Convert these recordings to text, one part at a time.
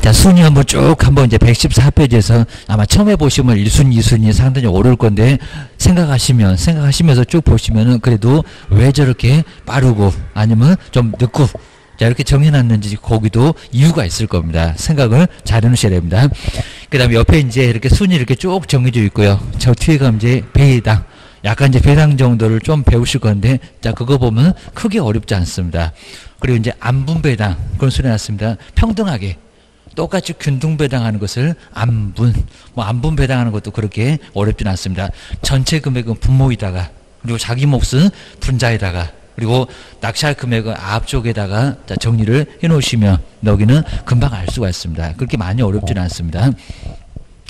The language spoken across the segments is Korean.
자, 순위 한번 쭉 한번 이제 114페이지에서 아마 처음에 보시면 1순위, 2순위 상당히 어려울 건데 생각하시면서 쭉 보시면은 그래도 왜 저렇게 빠르고 아니면 좀 늦고 자, 이렇게 정해놨는지 거기도 이유가 있을 겁니다. 생각을 잘 해놓으셔야 됩니다. 그 다음에 옆에 이제 이렇게 순위 이렇게 쭉 정해져 있고요. 저 뒤에가 이제 배당. 약간 이제 배당 정도를 좀 배우실 건데, 자, 그거 보면 크게 어렵지 않습니다. 그리고 이제 안분배당. 그런 소리 났습니다. 평등하게. 똑같이 균등배당하는 것을 안분배당하는 것도 그렇게 어렵진 않습니다. 전체 금액은 분모에다가, 그리고 자기 몫은 분자에다가, 그리고 납치할 금액은 앞쪽에다가 정리를 해 놓으시면 여기는 금방 알 수가 있습니다. 그렇게 많이 어렵지는 않습니다.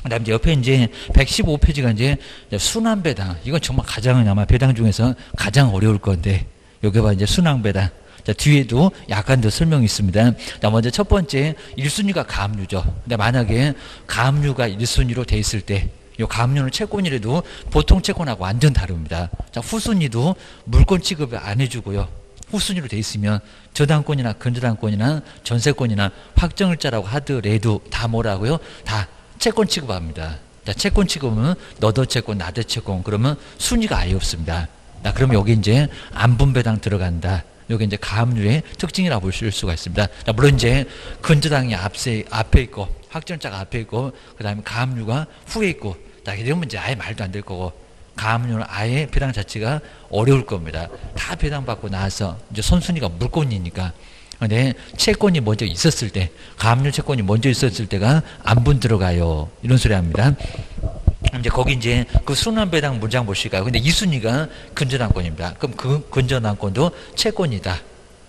그 다음에 옆에 이제 115페이지가 이제 순환배당. 이건 정말 가장 아마 배당 중에서 가장 어려울 건데, 여기 봐, 이제 순환배당. 자, 뒤에도 약간 더 설명이 있습니다. 자, 먼저 첫 번째, 1순위가 가압류죠. 근데 만약에 가압류가 1순위로 돼 있을 때, 이 가압류는 채권이라도 보통 채권하고 완전 다릅니다. 자, 후순위도 물권 취급을 안 해주고요. 후순위로 돼 있으면 저당권이나 근저당권이나 전세권이나 확정일자라고 하더라도 다 뭐라고요? 다 채권 취급합니다. 자, 채권 취급은 너더 채권, 나더 채권, 그러면 순위가 아예 없습니다. 자, 그러면 여기 이제 안분배당 들어간다. 여기 이제 가압류의 특징이라고 볼 수가 있습니다. 자, 물론 이제 근저당이 앞에 있고, 확정자가 앞에 있고, 그 다음에 가압류가 후에 있고, 자, 이러면 이제 아예 말도 안 될 거고, 가압류는 아예 배당 자체가 어려울 겁니다. 다 배당받고 나서 이제 선순위가 물권이니까. 근데 채권이 먼저 있었을 때, 가압류 채권이 먼저 있었을 때가 안분 들어가요. 이런 소리 합니다. 이제 거기 이제 그 순환배당 문장 보실까요? 근데 2순위가 근저당권입니다. 그럼 그 근저당권도 채권이다.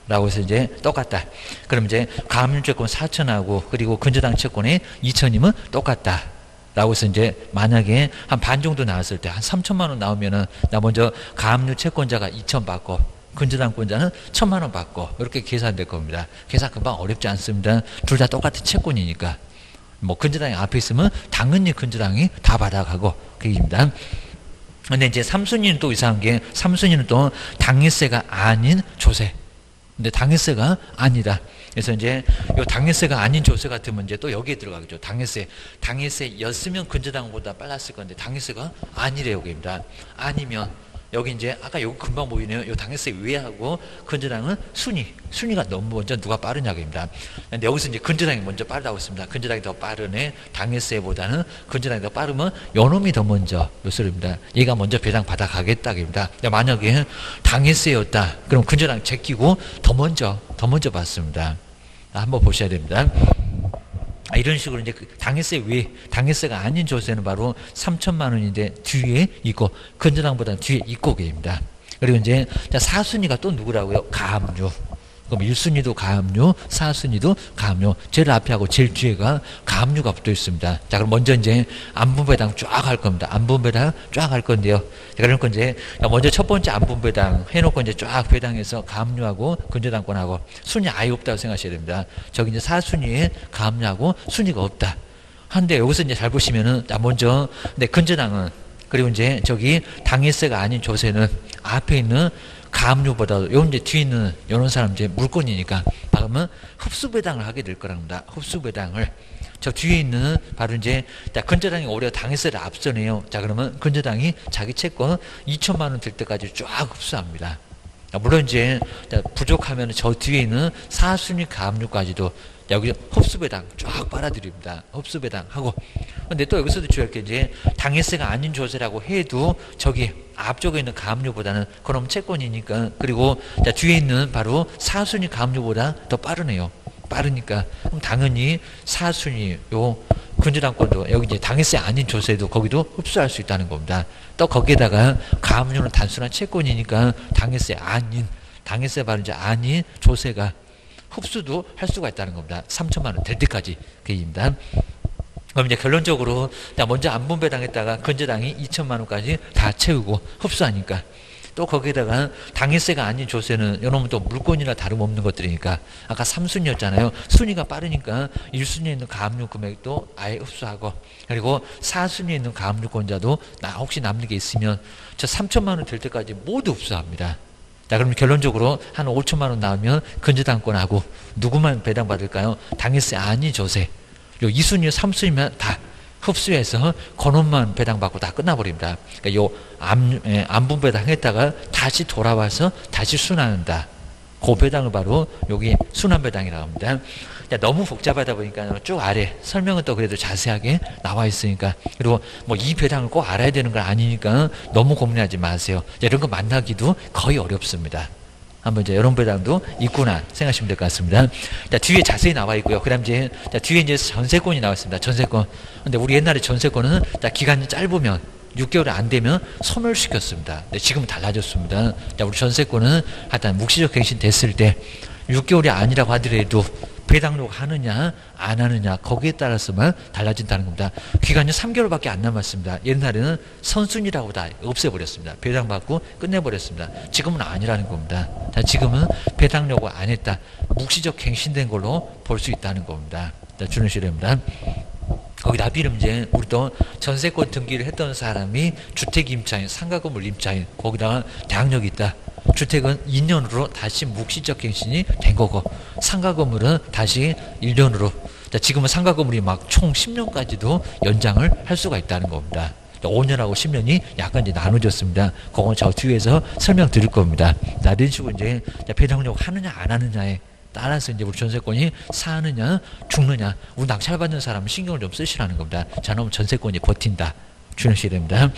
라고 해서 이제 똑같다. 그럼 이제 가압류 채권 4천하고 그리고 근저당 채권이 2천이면 똑같다. 라고 해서 이제 만약에 한 반 정도 나왔을 때 한 3천만 원 나오면은 나 먼저 가압류 채권자가 2천 받고 근저당권자는 1,000만 원 받고 이렇게 계산될 겁니다. 계산 금방 어렵지 않습니다. 둘 다 똑같은 채권이니까. 뭐 근저당이 앞에 있으면 당연히 근저당이 다 받아가고 그 얘기입니다. 근데 이제 3순위는 또 이상한 게 3순위는 또 당해세가 아닌 조세. 근데 당해세가 아니다. 그래서 이제 요 당해세가 아닌 조세 같으면 이제 또 여기에 들어가겠죠. 당해세였으면 근저당보다 빨랐을 건데 당해세가 아니래요, 여기입니다. 아니면 여기 이제 아까 여기 금방 보이네요. 요 당해세 위하고 근저당은 순위가 너무 먼저 누가 빠르냐고입니다. 근데 여기서 이제 근저당이 먼저 빠르다고 했습니다. 근저당이 더 빠르네. 당해세보다는 근저당이 더 빠르면 요놈이 더 먼저 요 소리입니다. 얘가 먼저 배당 받아가겠다입니다. 만약에 당해세였다. 그럼 근저당 제끼고 더 먼저 받습니다. 한번 보셔야 됩니다. 이런 식으로 이제 당해세 위에, 당해세가 아닌 조세는 바로 3천만 원인데 뒤에 있고, 근저당보다 뒤에 있고 계입니다. 그리고 이제 4순위가 또 누구라고요? 가압류. 그럼 1순위도 가압류, 4순위도 가압류. 제일 앞에 하고 제일 뒤에가 가압류가 붙어 있습니다. 자, 그럼 먼저 이제 안분배당 쫙 할 겁니다. 안분배당 쫙 할 건데요. 그러니까 이제 먼저 첫 번째 안분배당 해놓고 이제 쫙 배당해서 가압류하고 근저당권하고 순위 아예 없다고 생각하셔야 됩니다. 저기 이제 4순위에 가압류하고 순위가 없다. 한데 여기서 이제 잘 보시면은 먼저 근데 근저당은 그리고 이제 저기 당해세가 아닌 조세는 앞에 있는 가압류보다도 요 이제 뒤에 있는 이런 사람 이제 물건이니까 그러면 흡수배당을 하게 될 거랍니다. 흡수배당을 저 뒤에 있는 바로 이제 근저당이 오히려 당해세를 앞서네요. 자, 그러면 근저당이 자기 채권 2천만 원 될 때까지 쫙 흡수합니다. 물론 이제 부족하면 저 뒤에 있는 4순위 가압류까지도 여기 흡수배당 쫙 빨아들입니다. 흡수배당 하고. 근데 또 여기서도 주의할 게 이제 당해세가 아닌 조세라고 해도 저기 앞쪽에 있는 가압류보다는 그럼 채권이니까 그리고 뒤에 있는 바로 4순위 가압류보다 더 빠르네요. 빠르니까 그럼 당연히 4순위 요 근저당권도 여기 이제 당해세 아닌 조세도 거기도 흡수할 수 있다는 겁니다. 또 거기에다가 가압류는 단순한 채권이니까 당해세 바로 이제 아닌 조세가 흡수도 할 수가 있다는 겁니다. 3천만 원 될 때까지 그 얘기입니다. 그럼 이제 결론적으로 먼저 안분배당했다가 근저당이 2천만 원까지 다 채우고 흡수하니까 또 거기에다가 당해세가 아닌 조세는 이놈은 또 물권이나 다름없는 것들이니까 아까 3순위였잖아요. 순위가 빠르니까 1순위에 있는 가압류 금액도 아예 흡수하고 그리고 4순위에 있는 가압류권자도 혹시 남는 게 있으면 저 3천만 원 될 때까지 모두 흡수합니다. 자, 그럼 결론적으로 한 5천만 원 나오면 근저당권하고 누구만 배당받을까요? 당해세 아닌 조세. 요 2순위, 3순위면 다 흡수해서 그놈만 배당받고 다 끝나버립니다. 그러니까 요 암분 배당했다가 다시 돌아와서 다시 순환한다. 그 배당을 바로 여기 순환 배당이라고 합니다. 너무 복잡하다 보니까 쭉 아래 설명은 또 그래도 자세하게 나와 있으니까, 그리고 뭐 이 배당을 꼭 알아야 되는 건 아니니까 너무 고민하지 마세요. 이런 거 만나기도 거의 어렵습니다. 한번 이제 이런 배당도 있구나 생각하시면 될 것 같습니다. 자, 뒤에 자세히 나와 있고요. 그다음 이제 뒤에 이제 전세권이 나와 있습니다. 전세권. 근데 우리 옛날에 전세권은 기간이 짧으면 6개월 안 되면 소멸시켰습니다. 근데 지금은 달라졌습니다. 자, 우리 전세권은 하여튼 묵시적 갱신 됐을 때 6개월이 아니라고 하더라도 배당료가 하느냐 안 하느냐 거기에 따라서만 달라진다는 겁니다. 기간이 3개월밖에 안 남았습니다. 옛날에는 선순위라고 다 없애버렸습니다. 배당받고 끝내버렸습니다. 지금은 아니라는 겁니다. 자, 지금은 배당료가 안 했다. 묵시적 갱신된 걸로 볼 수 있다는 겁니다. 자, 준우시랍니다. 거기다 하필이면 이제 우리 또 전세권 등기를 했던 사람이 주택 임차인, 상가 건물 임차인, 거기다가 대항력이 있다. 주택은 2년으로 다시 묵시적 갱신이 된 거고, 상가 건물은 다시 1년으로. 자, 지금은 상가 건물이 막 총 10년까지도 연장을 할 수가 있다는 겁니다. 5년하고 10년이 약간 이제 나눠졌습니다. 그건 저 뒤에서 설명드릴 겁니다. 자, 이런 식으로 이제 배당력 하느냐 안 하느냐에 따라서 이제 우리 전세권이 사느냐 죽느냐, 우리 낙찰받는 사람은 신경을 좀 쓰시라는 겁니다. 자, 그럼 전세권이 버틴다. 주셔야 됩니다.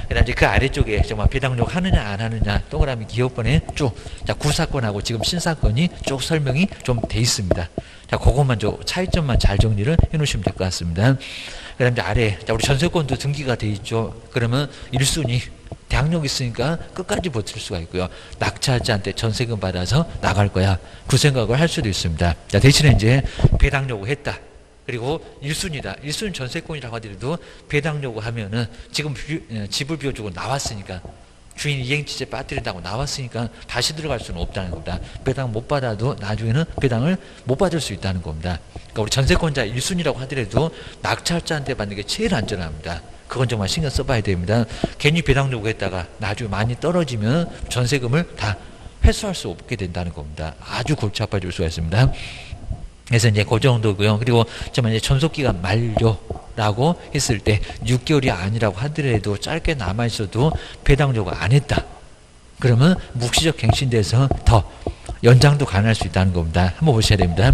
그 다음 이제 그 아래쪽에 정말 배당력 하느냐 안 하느냐 동그라미 기호번에 쭉, 자, 구사건하고 지금 신사건이 쭉 설명이 좀 돼 있습니다. 자, 그것만 좀 차이점만 잘 정리를 해 놓으시면 될 것 같습니다. 그 다음 이제 아래, 자, 우리 전세권도 등기가 돼 있죠. 그러면 1순위 대항력 있으니까 끝까지 버틸 수가 있고요. 낙찰자한테 전세금 받아서 나갈 거야. 그 생각을 할 수도 있습니다. 자, 대신에 이제 배당력을 했다. 그리고 1순위다. 1순위 전세권이라고 하더라도 배당려고 하면은 지금 집을 비워주고 나왔으니까, 주인이 이행지제 빠뜨린다고 나왔으니까 다시 들어갈 수는 없다는 겁니다. 배당 못 받아도 나중에는 배당을 못 받을 수 있다는 겁니다. 그러니까 우리 전세권자 1순위라고 하더라도 낙찰자한테 받는 게 제일 안전합니다. 그건 정말 신경 써봐야 됩니다. 괜히 배당 요구했다가 나중에 많이 떨어지면 전세금을 다 회수할 수 없게 된다는 겁니다. 아주 골치 아파질 수가 있습니다. 그래서 이제 그 정도고요. 그리고 정말 이제 전속기간 만료라고 했을 때 6개월이 아니라고 하더라도 짧게 남아 있어도 배당 요구 안 했다. 그러면 묵시적 갱신돼서 더 연장도 가능할 수 있다는 겁니다. 한번 보셔야 됩니다.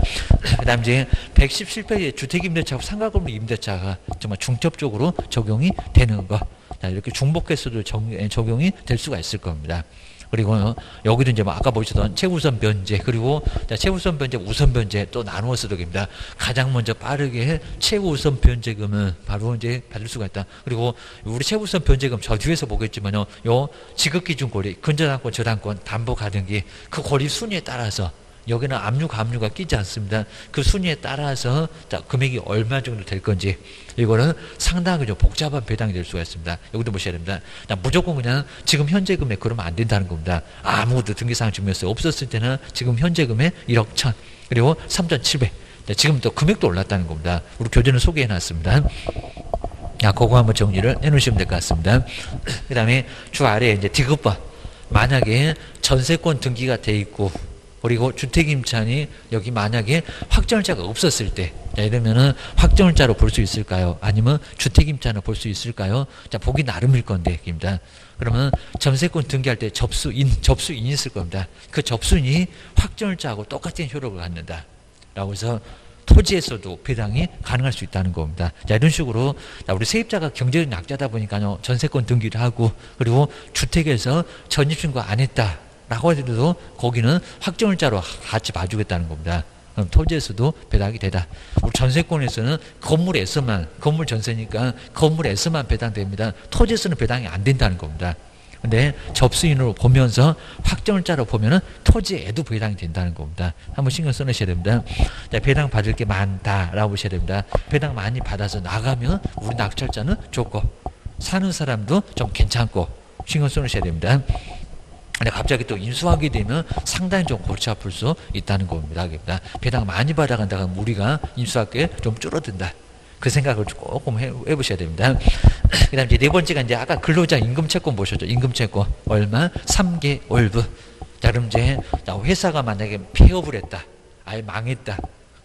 그 다음 이제 117페이지에 주택임대차하고 상가건물 임대차가 정말 중첩적으로 적용이 되는 거. 자, 이렇게 중복해서도 적용이 될 수가 있을 겁니다. 그리고 여기도 이제 뭐 아까 보셨던 최우선 변제, 그리고 최우선 변제, 우선 변제 또 나누어서 됩니다. 가장 먼저 빠르게 최우선 변제금은 바로 이제 받을 수가 있다. 그리고 우리 최우선 변제금 저 뒤에서 보겠지만요, 요 지급기준 고리, 근저당권, 저당권, 담보 가등기 그 고리 순위에 따라서 여기는 압류가 끼지 않습니다. 그 순위에 따라서 자, 금액이 얼마 정도 될 건지 이거는 상당히 좀 복잡한 배당이 될 수가 있습니다. 여기도 보셔야 됩니다. 무조건 그냥 지금 현재 금액 그러면 안 된다는 겁니다. 아무것도 등기사항 증명서 없었을 때는 지금 현재 금액 1억 1천, 그리고 3,700. 지금 또 금액도 올랐다는 겁니다. 우리 교재는 소개해 놨습니다. 자, 그거 한번 정리를 해 놓으시면 될 것 같습니다. 그 다음에 주 아래에 이제 디귿바. 만약에 전세권 등기가 돼 있고, 그리고 주택임차인이 여기 만약에 확정일자가 없었을 때, 자, 이러면은 확정일자로 볼 수 있을까요? 아니면 주택임차인을 볼 수 있을까요? 자, 보기 나름일 건데, 입니다. 그러면 전세권 등기할 때 접수인이 있을 겁니다. 그 접수인이 확정일자하고 똑같은 효력을 갖는다. 라고 해서 토지에서도 배당이 가능할 수 있다는 겁니다. 자, 이런 식으로 우리 세입자가 경제적 약자다 보니까요, 전세권 등기를 하고, 그리고 주택에서 전입신고 안 했다. 라고 하더라도 거기는 확정일자로 같이 봐주겠다는 겁니다. 그럼 토지에서도 배당이 되다. 우리 전세권에서는 건물에서만, 건물 전세니까 건물에서만 배당됩니다. 토지에서는 배당이 안 된다는 겁니다. 근데 접수인으로 보면서 확정일자로 보면은 토지에도 배당이 된다는 겁니다. 한번 신경 써놓으셔야 됩니다. 자, 배당 받을 게 많다라고 보셔야 됩니다. 배당 많이 받아서 나가면 우리 낙찰자는 좋고, 사는 사람도 좀 괜찮고, 신경 써놓으셔야 됩니다. 근데 갑자기 또 인수하게 되면 상당히 좀 골치 아플 수 있다는 겁니다. 배당 많이 받아간다가 우리가 인수할 게 좀 줄어든다. 그 생각을 조금 해보셔야 됩니다. 그 다음 이제 네 번째가 이제 아까 근로자 임금채권 보셨죠? 임금채권. 얼마? 3개월분. 자, 그럼 이제 회사가 만약에 폐업을 했다. 아예 망했다.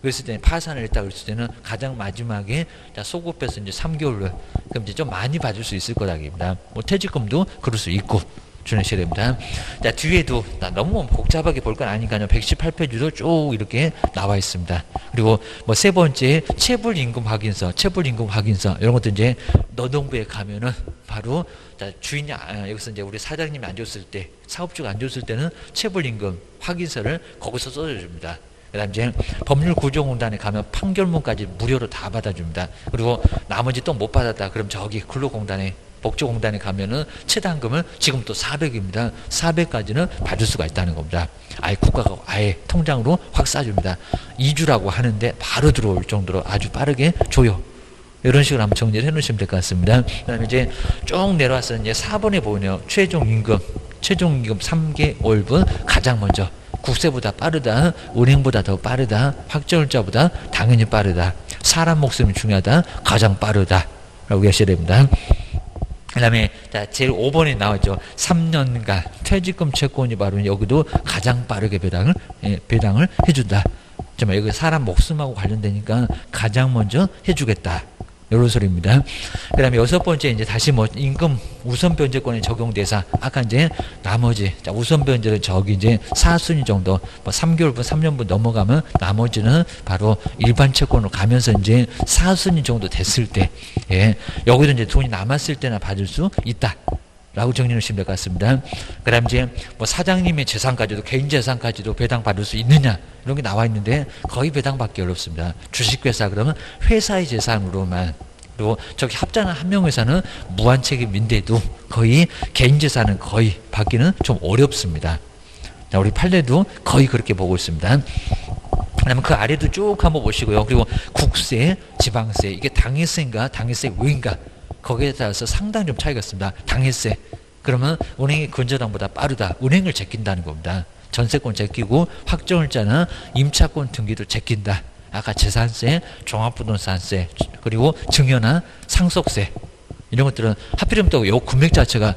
그랬을 때는 파산을 했다 그랬을 때는 가장 마지막에 소급해서 이제 3개월로 그럼 이제 좀 많이 받을 수 있을 거라기입니다. 뭐 퇴직금도 그럴 수 있고 주내셔야 됩니다. 자, 뒤에도 너무 복잡하게 볼 건 아니니까요. 118페이지도 쭉 이렇게 나와 있습니다. 그리고 뭐 세 번째 체불임금 확인서, 체불임금 확인서 이런 것도 이제 노동부에 가면은 바로 자, 주인이 여기서 이제 우리 사장님이 안 줬을 때, 사업주가 안 줬을 때는 체불임금 확인서를 거기서 써줍니다. 그다음 이제 법률구조공단에 가면 판결문까지 무료로 다 받아줍니다. 그리고 나머지 또 못 받았다 그럼 저기 근로공단에 복지공단에 가면은 최단금을 지금 또 400입니다. 400까지는 받을 수가 있다는 겁니다. 아예 국가가 아예 통장으로 확 쏴줍니다. 2주라고 하는데 바로 들어올 정도로 아주 빠르게 줘요. 이런 식으로 한번 정리를 해놓으시면 될 것 같습니다. 그 다음에 이제 쭉 내려와서 이제 4번에 보면요. 최종임금 3개월분 가장 먼저 국세보다 빠르다, 은행보다 더 빠르다, 확정일자보다 당연히 빠르다, 사람 목숨이 중요하다, 가장 빠르다 라고 하셔야 됩니다. 그 다음에 제일 5번에 나왔죠. 3년간 퇴직금 채권이 바로 여기도 가장 빠르게 배당을 해준다. 정말 여기 사람 목숨하고 관련되니까 가장 먼저 해주겠다. 이런 소리입니다. 그 다음에 6번째 이제 다시 뭐 임금 우선 변제권의 적용 대상. 아까 이제 나머지 우선 변제를 저기 이제 4순위 정도 뭐 3개월분 3년분 넘어가면 나머지는 바로 일반 채권으로 가면서 이제 4순위 정도 됐을 때 예, 여기도 이제 돈이 남았을 때나 받을 수 있다. 라고 정리해 주시면 될 것 같습니다. 그 다음 이제 뭐 사장님의 재산까지도 개인 재산까지도 배당 받을 수 있느냐 이런 게 나와 있는데 거의 배당받기 어렵습니다. 주식회사 그러면 회사의 재산으로만, 그리고 저기 합작한 한명회사는 무한책임인데도 거의 개인 재산은 거의 받기는 좀 어렵습니다. 자, 우리 판례도 거의 그렇게 보고 있습니다. 그다음에 그 아래도 쭉 한번 보시고요. 그리고 국세, 지방세 이게 당해세인가 당해세 외인가 거기에 따라서 상당히 좀 차이가 있습니다. 당해세 그러면 은행이 근저당보다 빠르다. 은행을 제낀다는 겁니다. 전세권 제끼고 확정일자나 임차권 등기도 제낀다. 아까 재산세, 종합부동산세 그리고 증여나 상속세 이런 것들은 하필이면 또 요 금액 자체가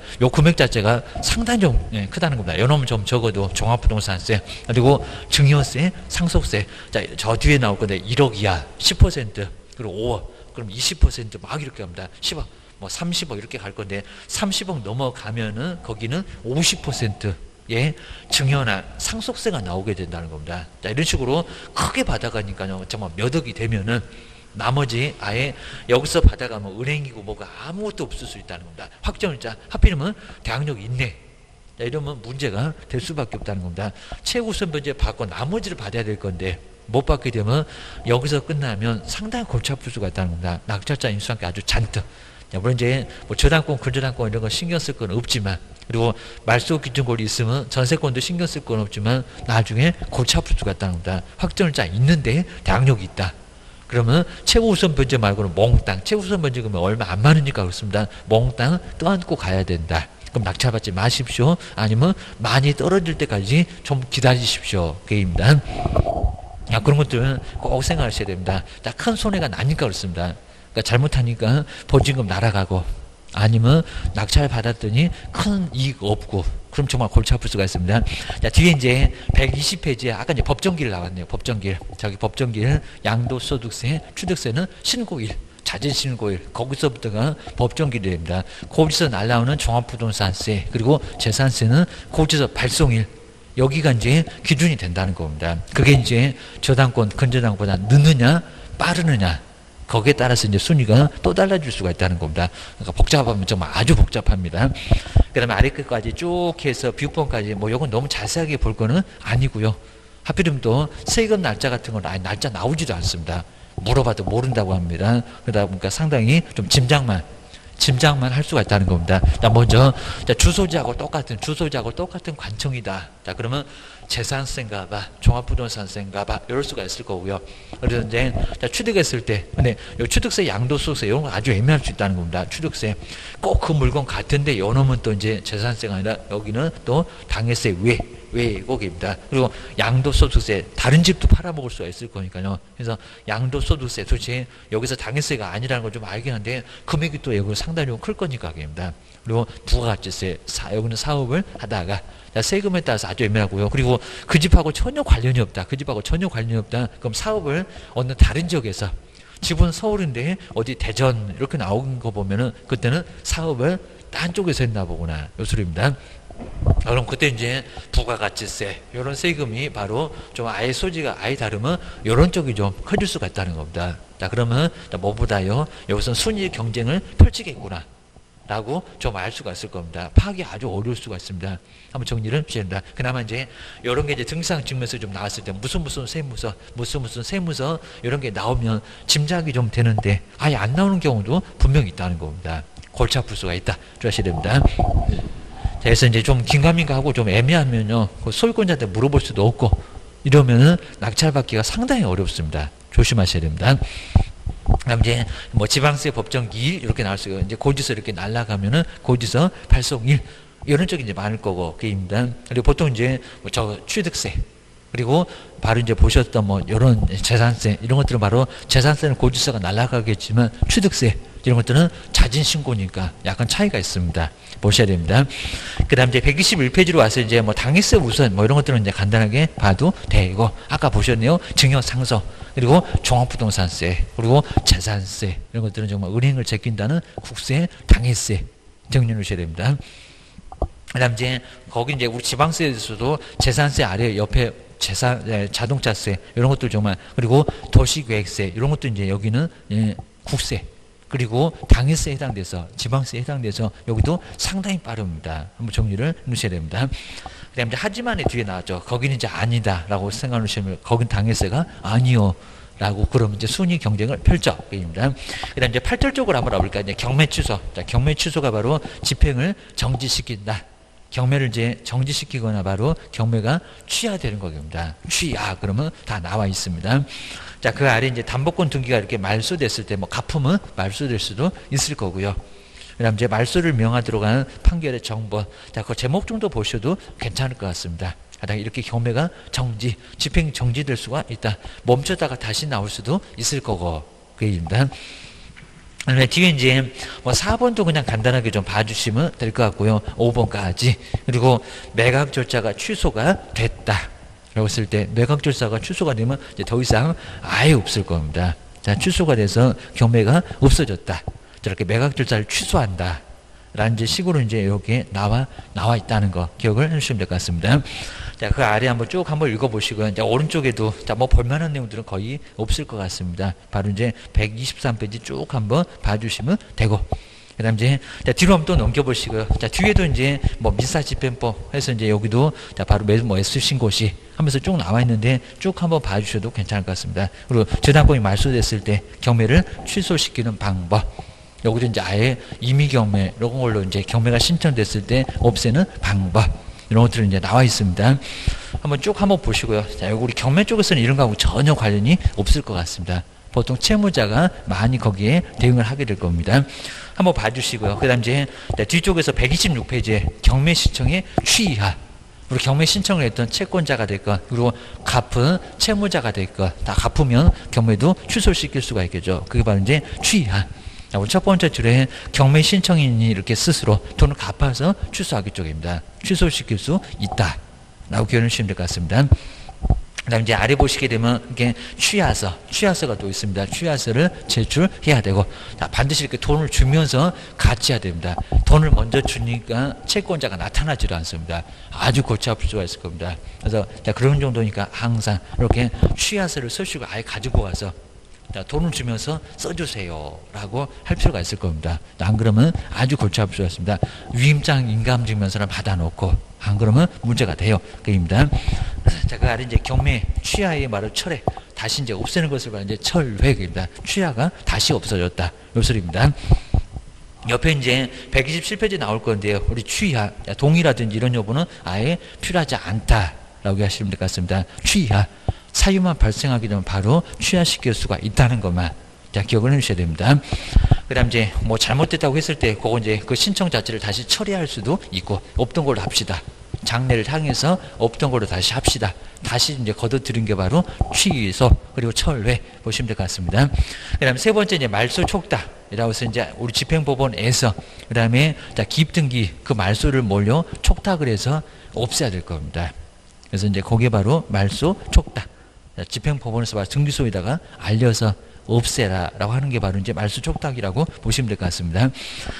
상당히 좀 크다는 겁니다. 요놈은 좀 적어도 종합부동산세 그리고 증여세, 상속세 자, 저 뒤에 나올 건데 1억 이하 10% 그리고 5억 그럼 20%막 이렇게 합니다. 10억, 뭐 30억 이렇게 갈 건데 30억 넘어가면은 거기는 50%의 증여나 상속세가 나오게 된다는 겁니다. 자, 이런 식으로 크게 받아가니까요. 정말 몇 억이 되면은 나머지 아예 여기서 받아가면 은행이고 뭐가 아무것도 없을 수 있다는 겁니다. 확정일자 하필이면 대항력이 있네. 자, 이러면 문제가 될 수밖에 없다는 겁니다. 최우선 변제 받고 나머지를 받아야 될 건데 못 받게 되면 여기서 끝나면 상당히 골치 아플 수가 있다는 겁니다. 낙찰자 인수한 게 아주 잔뜩. 물론 이제 뭐 저당권, 근저당권 이런 거 신경 쓸 건 없지만 그리고 말소 기준권이 있으면 전세권도 신경 쓸 건 없지만 나중에 골치 아플 수가 있다는 겁니다. 확정일자 있는데 대항력이 있다. 그러면 최우선 변제 말고는 몽땅 최우선 변제금이 얼마 안 많으니까 그렇습니다. 몽땅 떠안고 가야 된다. 그럼 낙찰받지 마십시오. 아니면 많이 떨어질 때까지 좀 기다리십시오. 그게입니다. 야, 그런 것들은 꼭 생각하셔야 됩니다. 큰 손해가 나니까 그렇습니다. 그러니까 잘못하니까 보증금 날아가고 아니면 낙찰 받았더니 큰 이익 없고 그럼 정말 골치 아플 수가 있습니다. 자, 뒤에 이제 120페이지에 아까 이제 법정기일 나왔네요. 법정기일. 저기 법정기일 양도소득세, 취득세는 신고일. 자진 신고일 거기서부터가 법정기일이 됩니다. 거기서 날라오는 종합부동산세 그리고 재산세는 거기서 발송일 여기가 이제 기준이 된다는 겁니다. 그게 이제 저당권, 근저당보다 늦느냐, 빠르느냐, 거기에 따라서 이제 순위가 또 달라질 수가 있다는 겁니다. 그러니까 복잡하면 정말 아주 복잡합니다. 그 다음에 아래 끝까지 쭉 해서 비유법까지 뭐 이건 너무 자세하게 볼 거는 아니고요. 하필이면 또 세금 날짜 같은 건 아예 날짜 나오지도 않습니다. 물어봐도 모른다고 합니다. 그러다 보니까 상당히 좀 짐작만 할 수가 있다는 겁니다. 자, 먼저 주소지하고 똑같은 관청이다. 자, 그러면 재산세인가 봐, 종합부동산세인가 봐 이럴 수가 있을 거고요. 그래서 이제 취득했을 때 근데 요 취득세, 양도소득세 이런 거 아주 애매할 수 있다는 겁니다. 취득세 꼭 그 물건 같은데 요놈은 또 이제 재산세가 아니라 여기는 또 당해세 외 왜곡입니다. 그리고 양도소득세 다른 집도 팔아먹을 수가 있을 거니까요. 그래서 양도소득세 도대체 여기서 당해세가 아니라는 걸 좀 알긴 한데 금액이 또 여기 상당히 좀 클 거니까 입니다. 그리고 부가가치세 여기는 사업을 하다가 세금에 따라서 아주 애매하고요. 그리고 그 집하고 전혀 관련이 없다. 그 집하고 전혀 관련이 없다. 그럼 사업을 어느 다른 지역에서 집은 서울인데 어디 대전 이렇게 나오는 거 보면은 그때는 사업을 딴 쪽에서 했나 보구나. 요 소리입니다. 그럼 그때 이제 부가가치세 이런 세금이 바로 좀 아예 소지가 아예 다르면 이런 쪽이 좀 커질 수가 있다는 겁니다. 자 그러면 뭐보다요 여기서 순위 경쟁을 펼치겠구나 라고 좀 알 수가 있을 겁니다. 파악이 아주 어려울 수가 있습니다. 한번 정리를 해주셔야 됩니다. 그나마 이제 이런 게 이제 등상 증명서 좀 나왔을 때 무슨 세무서 무슨 세무서 이런 게 나오면 짐작이 좀 되는데 아예 안 나오는 경우도 분명히 있다는 겁니다. 골치 아플 수가 있다. 주셔야 됩니다. 그래서 이제 좀 긴가민가 하고 좀 애매하면요 그 소유권자한테 물어볼 수도 없고 이러면은 낙찰받기가 상당히 어렵습니다. 조심하셔야 됩니다. 그다음 이제 뭐 지방세 법정 기일 이렇게 나올 수가 이제 고지서 이렇게 날라가면은 고지서 발송일 이런 쪽이 이제 많을 거고 그입니다. 그리고 보통 이제 뭐 저 취득세 그리고 바로 이제 보셨던 뭐 이런 재산세 이런 것들은 바로 재산세는 고지서가 날라가겠지만 취득세 이런 것들은 자진 신고니까 약간 차이가 있습니다. 보셔야 됩니다. 그다음 이제 121페이지로 와서 이제 뭐 당해세 우선 뭐 이런 것들은 이제 간단하게 봐도 되고 아까 보셨네요. 증여 상속 그리고 종합부동산세 그리고 재산세 이런 것들은 정말 은행을 제낀다는 국세 당해세 정리해 놓으셔야 됩니다. 그다음 이제 거기 이제 우리 지방세에서도 재산세 아래 옆에 자동차세 이런 것들 정말 그리고 도시계획세 이런 것도 이제 여기는 국세 그리고 당해세에 해당돼서 지방세에 해당돼서 여기도 상당히 빠릅니다. 한번 정리를 해주셔야 됩니다. 그다음에 하지만의 뒤에 나왔죠. 거기는 이제 아니다라고 생각하시면 거긴 당해세가 아니요. 라고 그럼 이제 순위 경쟁을 펼쳐입니다. 그다음 이제 8절 쪽으로 한번 와볼까요? 이제 경매 취소. 자, 경매 취소가 바로 집행을 정지시킨다. 경매를 이제 정지시키거나 바로 경매가 취하되는 겁니다. 취하 그러면 다 나와 있습니다. 자, 그 아래 이제 담보권 등기가 이렇게 말소됐을 때 뭐 가품은 말소될 수도 있을 거고요. 그다음 이제 말소를 명하도록 하는 판결의 정보. 자, 그 제목 정도 보셔도 괜찮을 것 같습니다. 이렇게 경매가 집행 정지될 수가 있다. 멈췄다가 다시 나올 수도 있을 거고 그 얘기입니다. 뒤에 이제 뭐 4번도 그냥 간단하게 좀 봐주시면 될 것 같고요. 5번까지 그리고 매각 절차가 취소가 됐다. 라고 했을 때 매각 절차가 취소가 되면 이제 더 이상 아예 없을 겁니다. 자, 취소가 돼서 경매가 없어졌다. 저렇게 매각 절차를 취소한다. 라는 이제 식으로 이제 이렇게 나와 있다는 거 기억을 해주시면 될 것 같습니다. 자, 그 아래 한번 쭉 한번 읽어보시고요. 이제 오른쪽에도 자, 뭐 볼만한 내용들은 거의 없을 것 같습니다. 바로 이제 123페이지 쭉 한번 봐주시면 되고. 그 다음 이제 뒤로 한번 또 넘겨보시고요. 자, 뒤에도 이제 뭐 민사집행법 해서 이제 여기도 자, 바로 뭐 애수신고시 하면서 쭉 나와 있는데 쭉 한번 봐주셔도 괜찮을 것 같습니다. 그리고 저당권이 말소됐을 때 경매를 취소시키는 방법. 여기도 이제 아예 임의 경매 이런 걸로 이제 경매가 신청됐을 때 없애는 방법. 이런 것들은 이제 나와 있습니다. 한번 쭉 한번 보시고요. 자, 여기 우리 경매 쪽에서는 이런 거하고 전혀 관련이 없을 것 같습니다. 보통 채무자가 많이 거기에 대응을 하게 될 겁니다. 한번 봐주시고요. 그 다음 이제 뒤쪽에서 126페이지에 경매 신청의 취하. 우리 경매 신청을 했던 채권자가 될 것, 그리고 갚은 채무자가 될 것, 다 갚으면 경매도 취소시킬 수가 있겠죠. 그게 바로 이제 취하. 우리 첫 번째 줄에 경매 신청인이 이렇게 스스로 돈을 갚아서 취소하기 쪽입니다. 취소시킬 수 있다. 라고 기억해 주시면 될 것 같습니다. 그 다음 이제 아래 보시게 되면 이게 취하서가 또 있습니다. 취하서를 제출해야 되고, 자, 반드시 이렇게 돈을 주면서 같이 해야 됩니다. 돈을 먼저 주니까 채권자가 나타나지도 않습니다. 아주 골치 아플 수가 있을 겁니다. 그래서 자, 그런 정도니까 항상 이렇게 취하서를 쓰시고 아예 가지고 가서 자, 돈을 주면서 써주세요 라고 할 필요가 있을 겁니다. 안 그러면 아주 골치 아플 수가 있습니다. 위임장 인감증명서를 받아놓고 안 그러면 문제가 돼요. 그입니다. 자, 그 아래 이제 경매 취하의 말을 철회 다시 이제 없애는 것을 말하는 이제 철회입니다. 취하가 다시 없어졌다. 요 소리입니다. 옆에 이제 127페이지 나올 건데요. 우리 취하 동의라든지 이런 여부는 아예 필요하지 않다라고 하시면 될 것 같습니다. 취하 사유만 발생하게 되면 바로 취하시킬 수가 있다는 것만 자, 기억을 해주셔야 됩니다. 그 다음 이제 뭐 잘못됐다고 했을 때 그거 이제 그 신청 자체를 다시 처리할 수도 있고 없던 걸로 합시다. 장래를 향해서 없던 걸로 다시 합시다. 다시 이제 거둬들인 게 바로 취소 그리고 철회 보시면 될 것 같습니다. 그다음에 세 번째 이제 말소 촉탁이라고 해서 이제 우리 집행법원에서 그다음에 기입등기 그 말소를 몰려 촉탁을 해서 없애야 될 겁니다. 그래서 이제 그게 바로 말소 촉탁. 집행법원에서 바로 등기소에다가 알려서 없애라라고 하는 게 바로 이제 말소 촉탁이라고 보시면 될 것 같습니다.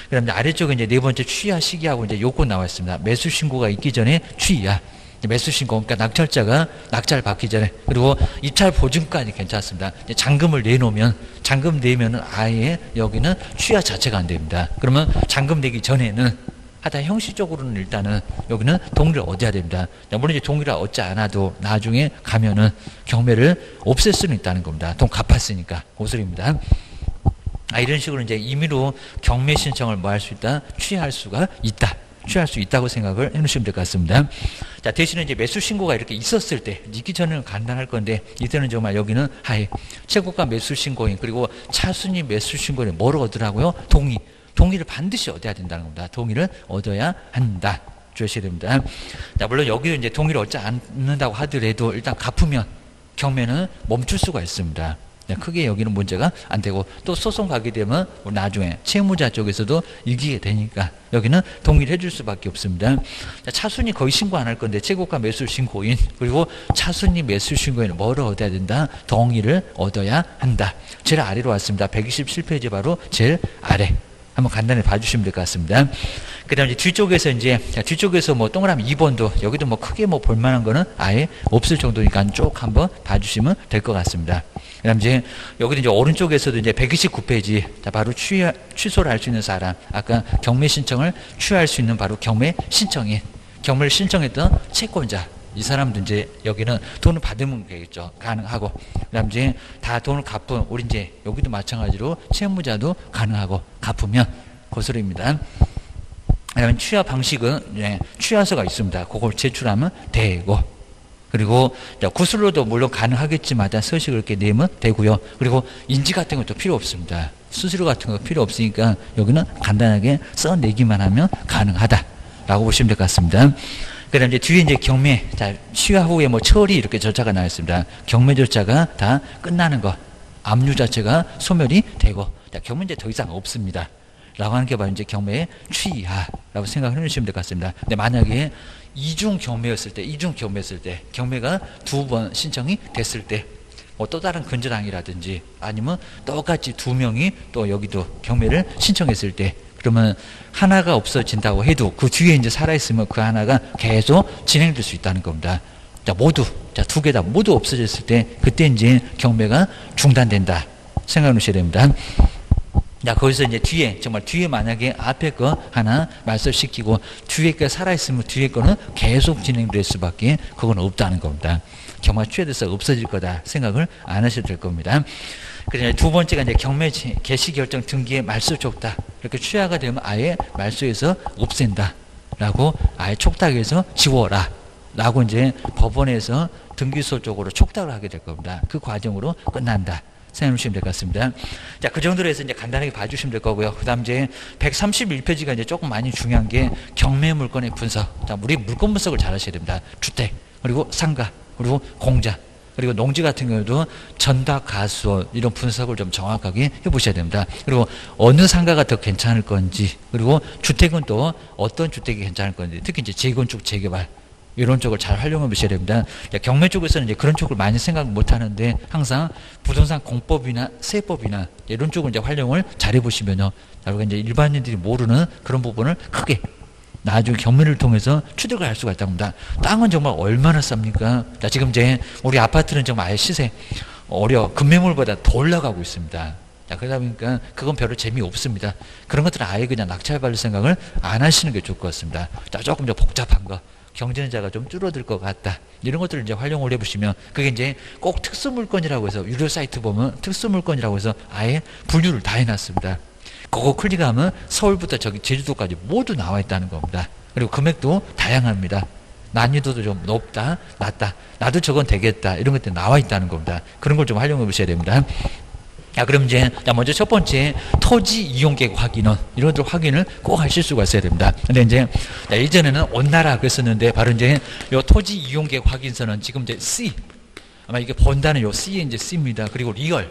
그다음에 아래쪽에 이제 네 번째 취하 시기하고 이제 요건 나와 있습니다. 매수 신고가 있기 전에 취하. 매수 신고, 그러니까 낙찰자가 낙찰 받기 전에, 그리고 입찰 보증까지 괜찮습니다. 잔금을 내놓으면, 잔금 내면은 아예 여기는 취하 자체가 안 됩니다. 그러면 잔금 내기 전에는 하다 형식적으로는 일단은 여기는 동의를 얻어야 됩니다. 물론 이제 동의를 얻지 않아도 나중에 가면은 경매를 없앨 수는 있다는 겁니다. 돈 갚았으니까. 고소리입니다. 이런 식으로 이제 임의로 경매 신청을 뭐 할 수 있다? 취할 수가 있다. 취할 수 있다고 생각을 해놓으시면 될 것 같습니다. 자, 대신에 이제 매수 신고가 이렇게 있었을 때, 있기 전에는 간단할 건데, 이때는 정말 여기는 하에 최고가 매수 신고인, 그리고 차순위 매수 신고인 뭐를 얻으라고요? 동의. 동의를 반드시 얻어야 된다는 겁니다. 동의를 얻어야 한다. 주셔야 됩니다. 자, 물론 여기도 이제 동의를 얻지 않는다고 하더라도 일단 갚으면 경매는 멈출 수가 있습니다. 크게 여기는 문제가 안 되고, 또 소송 가게 되면 나중에 채무자 쪽에서도 이기게 되니까 여기는 동의를 해줄 수밖에 없습니다. 차순위 거의 신고 안 할 건데 최고가 매수 신고인 그리고 차순위 매수 신고인은 뭐를 얻어야 된다? 동의를 얻어야 한다. 제일 아래로 왔습니다. 127페이지 바로 제일 아래. 한번 간단히 봐주시면 될 것 같습니다. 그 다음에 뒤쪽에서 뒤쪽에서 뭐 동그라미 2번도 여기도 뭐 크게 뭐 볼만한 거는 아예 없을 정도니까 쭉 한번 봐주시면 될 것 같습니다. 그 다음 이제 여기도 이제 오른쪽에서도 이제 129페이지 바로 취소를 할 수 있는 사람, 아까 경매 신청을 취할 수 있는 바로 경매 신청인, 경매를 신청했던 채권자, 이 사람도 이제 여기는 돈을 받으면 되겠죠. 가능하고. 그 다음 이제 다 돈을 갚은, 우리 이제 여기도 마찬가지로 채무자도 가능하고 갚으면 고소리입니다. 그 다음에 취하 방식은 취하서가 있습니다. 그걸 제출하면 되고. 그리고 구술로도 물론 가능하겠지만 서식을 이렇게 내면 되고요. 그리고 인지 같은 것도 필요 없습니다. 수수료 같은 거 필요 없으니까 여기는 간단하게 써내기만 하면 가능하다라고 보시면 될 것 같습니다. 그 다음에 이제 뒤에 이제 경매, 취하 후에 뭐 처리 이렇게 절차가 나와 있습니다. 경매 절차가 다 끝나는 거, 압류 자체가 소멸이 되고, 경매 이제 더 이상 없습니다. 라고 하는 게 바로 이제 경매의 취하라고 생각을 해주시면 될 것 같습니다. 근데 만약에 이중 경매였을 때, 경매가 2번 신청이 됐을 때, 뭐 또 다른 근저당이라든지 아니면 똑같이 2명이 또 여기도 경매를 신청했을 때, 그러면 하나가 없어진다고 해도 그 뒤에 이제 살아있으면 그 하나가 계속 진행될 수 있다는 겁니다. 모두, 2개 다 모두 없어졌을 때, 그때 이제 경매가 중단된다. 생각해 놓으셔야 됩니다. 거기서 이제 뒤에, 정말 뒤에 만약에 앞에 거 하나 말소시키고 뒤에 거 살아있으면 뒤에 거는 계속 진행될 수밖에 그건 없다는 겁니다. 경마 취해돼서 없어질 거다 생각을 안 하셔도 될 겁니다. 그다음에 두 번째가 이제 경매 개시 결정 등기의 말소 촉탁. 이렇게 취하가 되면 아예 말소에서 없앤다. 라고 아예 촉탁해서 지워라. 라고 이제 법원에서 등기소 쪽으로 촉탁을 하게 될 겁니다. 그 과정으로 끝난다. 생각해 주시면 될 것 같습니다. 자, 그 정도로 해서 이제 간단하게 봐주시면 될 거고요. 그 다음 이제 131페이지가 이제 조금 많이 중요한 게 경매 물건의 분석. 자, 우리 물건 분석을 잘 하셔야 됩니다. 주택, 그리고 상가, 그리고 공자, 그리고 농지 같은 경우도 전답 가수 이런 분석을 좀 정확하게 해보셔야 됩니다. 그리고 어느 상가가 더 괜찮을 건지, 그리고 주택은 또 어떤 주택이 괜찮을 건지, 특히 이제 재건축, 재개발 이런 쪽을 잘 활용해 보셔야 됩니다. 경매 쪽에서는 이제 그런 쪽을 많이 생각 못 하는데 항상 부동산 공법이나 세법이나 이런 쪽을 이제 활용을 잘 해보시면요. 여러분 이제 일반인들이 모르는 그런 부분을 크게 나중에 경매를 통해서 취득을 할 수가 있다고 합니다. 땅은 정말 얼마나 쌉니까? 자, 지금 이제 우리 아파트는 정말 아예 시세 급매물보다 더 올라가고 있습니다. 자, 그러다 보니까 그건 별로 재미없습니다. 그런 것들은 아예 그냥 낙찰받을 생각을 안 하시는 게 좋을 것 같습니다. 자, 조금 더 복잡한 거. 경쟁자가 좀 줄어들 것 같다. 이런 것들을 이제 활용을 해보시면 그게 이제 꼭 특수물건이라고 해서 유료 사이트 보면 특수물건이라고 해서 아예 분류를 다 해놨습니다. 그거 클릭하면 서울부터 저기 제주도까지 모두 나와 있다는 겁니다. 그리고 금액도 다양합니다. 난이도도 좀 높다, 낮다. 나도 저건 되겠다. 이런 것들이 나와 있다는 겁니다. 그런 걸 좀 활용해 보셔야 됩니다. 자, 그럼 이제, 자, 먼저 첫 번째, 토지 이용 계획 확인은, 이런 것들 확인을 꼭 하실 수가 있어야 됩니다. 근데 이제, 자, 예전에는 온나라 그랬었는데, 바로 이제, 요 토지 이용 계획 확인서는 지금 이제 C, 아마 이게 본다는 요 C에 이제 C입니다. 그리고 리얼,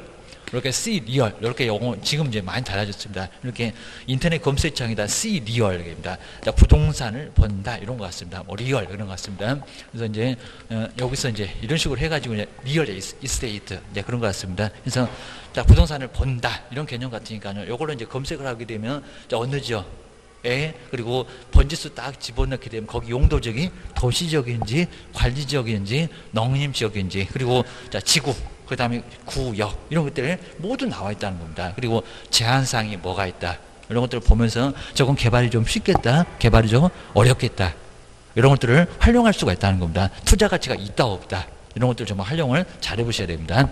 이렇게 C 리얼, 이렇게 용어 지금 이제 많이 달라졌습니다. 이렇게 인터넷 검색창에다 C 리얼입니다. 부동산을 본다 이런 것 같습니다. 뭐 리얼 이런 것 같습니다. 그래서 이제 여기서 이제 이런 식으로 해가지고 이제 리얼 이스테이트 이제 그런 것 같습니다. 그래서 자, 부동산을 본다 이런 개념 같으니까요. 이걸로 이제 검색을 하게 되면 자, 어느 지역에 그리고 번지수 딱 집어넣게 되면 거기 용도적인 도시적인지 관리적인지 농림지역인지 그리고 자, 지구 그 다음에 구역 이런 것들 모두 나와 있다는 겁니다. 그리고 제한사항이 뭐가 있다 이런 것들을 보면서 저건 개발이 좀 쉽겠다 개발이 좀 어렵겠다 이런 것들을 활용할 수가 있다는 겁니다. 투자 가치가 있다 없다 이런 것들 좀 활용을 잘 해보셔야 됩니다.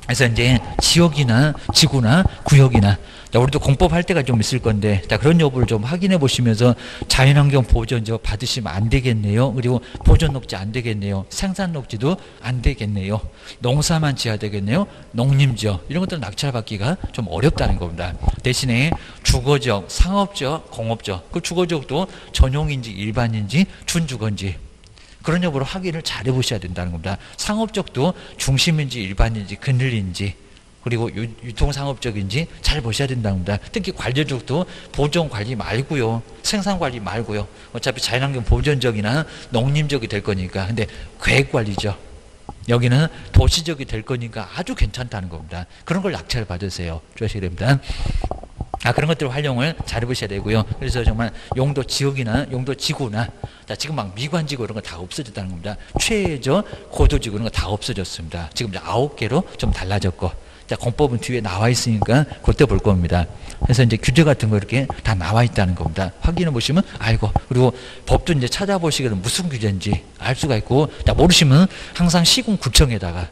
그래서 이제 지역이나 지구나 구역이나 자, 우리도 공법할 때가 좀 있을 건데 자, 그런 여부를 좀 확인해 보시면서 자연환경 보존지역 받으시면 안 되겠네요. 그리고 보존녹지 안 되겠네요. 생산녹지도 안 되겠네요. 농사만 지어야 되겠네요. 농림지역 이런 것들은 낙찰받기가 좀 어렵다는 겁니다. 대신에 주거지역, 상업지역, 공업지역 그 주거지역도 전용인지 일반인지 준주거인지 그런 여부를 확인을 잘 해보셔야 된다는 겁니다. 상업적도 중심인지 일반인지 그늘인지 그리고 유통상업적인지 잘 보셔야 된다는 겁니다. 특히 관리적도 보존관리 말고요. 생산관리 말고요. 어차피 자연환경 보존적이나 농림적이 될 거니까. 근데 계획관리죠. 여기는 도시적이 될 거니까 아주 괜찮다는 겁니다. 그런 걸 낙찰 받으세요. 조심해야 됩니다. 그런 것들 활용을 잘 해보셔야 되고요. 그래서 정말 용도 지역이나 용도 지구나 자, 지금 막 미관지구 이런 거 다 없어졌다는 겁니다. 최저 고도지구 이런 거 다 없어졌습니다. 지금 이제 9개로 좀 달라졌고 자, 공법은 뒤에 나와 있으니까 그때 볼 겁니다. 그래서 이제 규제 같은 거 이렇게 다 나와 있다는 겁니다. 확인해 보시면 알고 그리고 법도 이제 찾아보시기에는 무슨 규제인지 알 수가 있고 자, 모르시면 항상 시군구청에다가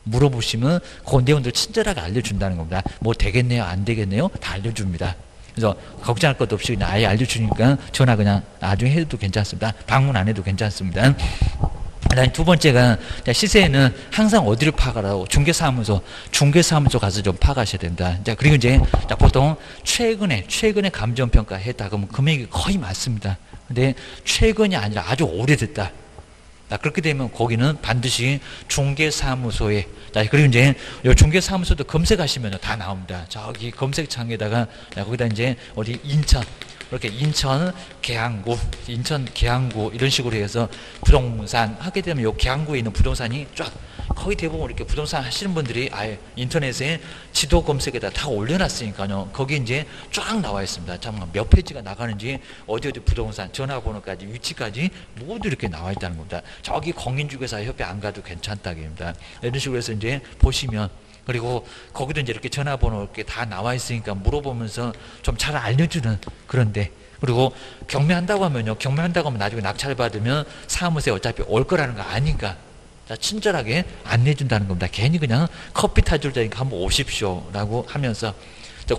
물어보시면 그 내용들 친절하게 알려준다는 겁니다. 뭐 되겠네요 안 되겠네요 다 알려줍니다. 그래서 걱정할 것도 없이 그냥 아예 알려주니까 전화 그냥 나중에 해도 괜찮습니다. 방문 안 해도 괜찮습니다. 그다음에 두 번째가 시세는 항상 어디를 파가라고 중개사무소 가서 좀 파가셔야 된다. 자, 그리고 이제 보통 최근에 감정평가 했다 그러면 금액이 거의 많습니다. 근데 최근이 아니라 아주 오래됐다. 그렇게 되면 거기는 반드시 중개사무소에 그리고 이제 요 중개사무소도 검색하시면 다 나옵니다. 저기 검색창에다가 거기다 이제 어디 인천 이렇게 인천 계양구 이런 식으로 해서 부동산 하게 되면 요 계양구에 있는 부동산이 쫙 거의 대부분 이렇게 부동산 하시는 분들이 아예 인터넷에 지도 검색에다 다 올려놨으니까요. 거기 이제 쫙 나와 있습니다. 잠깐 몇 페이지가 나가는지 어디 부동산 전화번호까지 위치까지 모두 이렇게 나와 있다는 겁니다. 저기 공인중개사 협회 안 가도 괜찮다입니다. 이런 식으로 해서 이제 보시면 그리고 거기도 이제 이렇게 전화번호 이렇게 다 나와 있으니까 물어보면서 좀 잘 알려주는 그런데 그리고 경매한다고 하면 나중에 낙찰 받으면 사무소에 어차피 올 거라는 거 아니까 친절하게 안내해준다는 겁니다. 괜히 그냥 커피 타줄 테니까 한번 오십시오 라고 하면서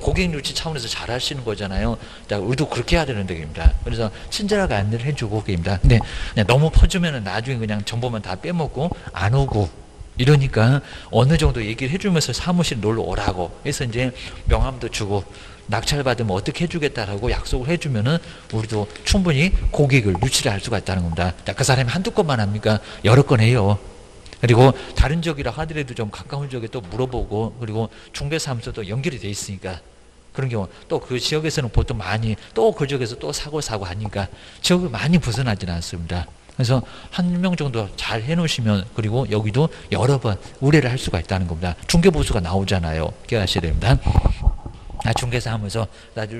고객 유치 차원에서 잘 하시는 거잖아요. 우리도 그렇게 해야 되는 데입니다. 그래서 친절하게 안내를 해주고 입니다. 근데 너무 퍼주면 나중에 그냥 정보만 다 빼먹고 안 오고 이러니까 어느 정도 얘기를 해주면서 사무실 놀러 오라고 해서 이제 명함도 주고 낙찰 받으면 어떻게 해주겠다라고 약속을 해주면은 우리도 충분히 고객을 유치를 할 수가 있다는 겁니다. 그 사람이 한두 건만 합니까? 여러 건 해요. 그리고 다른 지역이라 하더라도 좀 가까운 지역에 또 물어보고 그리고 중개사무소도 연결이 돼 있으니까 그런 경우 또 그 지역에서는 보통 많이 또 그 지역에서 또 사고 하니까 지역을 많이 벗어나지는 않습니다. 그래서 한 명 정도 잘 해놓으시면 그리고 여기도 여러 번 의뢰를 할 수가 있다는 겁니다. 중개보수가 나오잖아요. 기억하셔야 됩니다.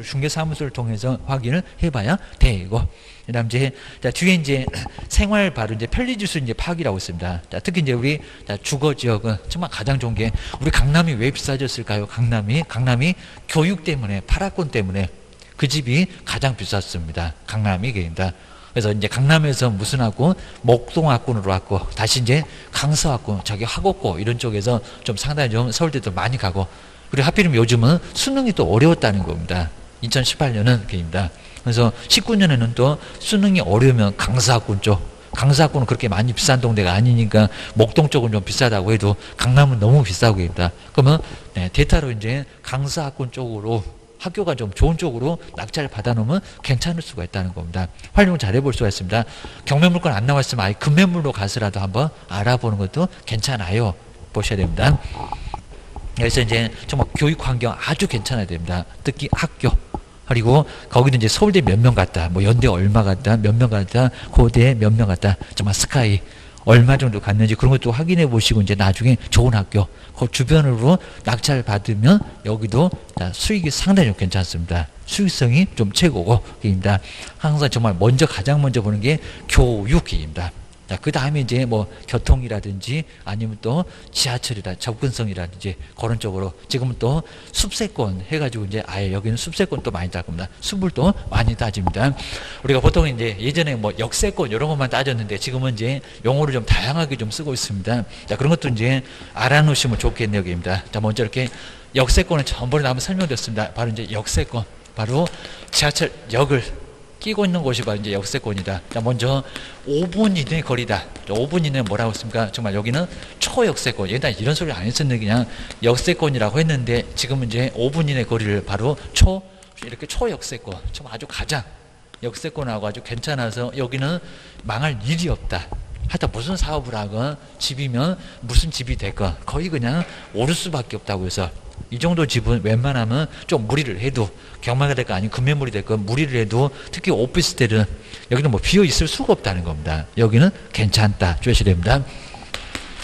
중개사무소를 통해서 확인을 해봐야 되고 그다음 이제 뒤에 이제 생활 바로 이제 편리지수 이제 파악이라고 있습니다. 특히 이제 우리 주거 지역은 정말 가장 좋은 게 우리 강남이 왜 비싸졌을까요? 강남이 교육 때문에 파라권 때문에 그 집이 가장 비쌌습니다. 강남이 그입니다. 그래서 이제 강남에서 무슨 학군, 목동학군으로 왔고 다시 이제 강서학군, 저기 화곡고 이런 쪽에서 좀 상당히 좀 서울대도 많이 가고 그리고 하필이면 요즘은 수능이 또 어려웠다는 겁니다. 2018년은 그입니다. 그래서 19년에는 또 수능이 어려우면 강서학군 쪽, 강서학군은 그렇게 많이 비싼 동네가 아니니까 목동 쪽은 좀 비싸다고 해도 강남은 너무 비싸고 입니다. 그러면 네, 대타로 이제 강서학군 쪽으로 학교가 좀 좋은 쪽으로 낙찰을 받아놓으면 괜찮을 수가 있다는 겁니다. 활용을 잘 해볼 수가 있습니다. 경매물건 안 나왔으면 아예 금매물로 가서라도 한번 알아보는 것도 괜찮아요. 보셔야 됩니다. 그래서 이제 정말 교육 환경 아주 괜찮아야 됩니다. 특히 학교. 그리고 거기도 이제 서울대 몇 명 갔다, 뭐 연대 얼마 갔다, 몇 명 갔다, 고대 몇 명 갔다, 정말 스카이 얼마 정도 갔는지 그런 것도 확인해 보시고 이제 나중에 좋은 학교 그 주변으로 낙찰 받으면 여기도 수익이 상당히 좀 괜찮습니다. 수익성이 좀 최고고 입니다. 항상 정말 먼저 가장 먼저 보는 게 교육입니다. 자, 그 다음에 이제 뭐 교통이라든지 아니면 또 지하철이라 접근성이라든지 그런 쪽으로 지금은 또 숲세권 해가지고 이제 아예 여기는 숲세권 또 많이 딸 겁니다. 숲을 또 많이 따집니다. 우리가 보통 이제 예전에 뭐 역세권 이런 것만 따졌는데 지금은 이제 용어를 좀 다양하게 좀 쓰고 있습니다. 자, 그런 것도 이제 알아놓으시면 좋겠네요. 여기입니다. 자, 먼저 이렇게 역세권을 전번에 한번 설명드렸습니다. 바로 이제 역세권. 바로 지하철역을 끼고 있는 곳이 바로 이제 역세권이다. 자, 먼저 5분 이내 거리다. 5분 이내 뭐라고 했습니까? 정말 여기는 초역세권. 옛날에 이런 소리 안 했었는데 그냥 역세권이라고 했는데 지금은 이제 5분 이내 거리를 바로 이렇게 초역세권. 정말 아주 가장 역세권하고 아주 괜찮아서 여기는 망할 일이 없다. 하여튼 무슨 사업을 하건 집이면 무슨 집이 됐건 거의 그냥 오를 수밖에 없다고 해서 이 정도 집은 웬만하면 좀 무리를 해도 경매가 될거 아니면 금매물이 될거 무리를 해도 특히 오피스텔은 여기는 뭐 비어 있을 수가 없다는 겁니다. 여기는 괜찮다. 주셔야 됩니다.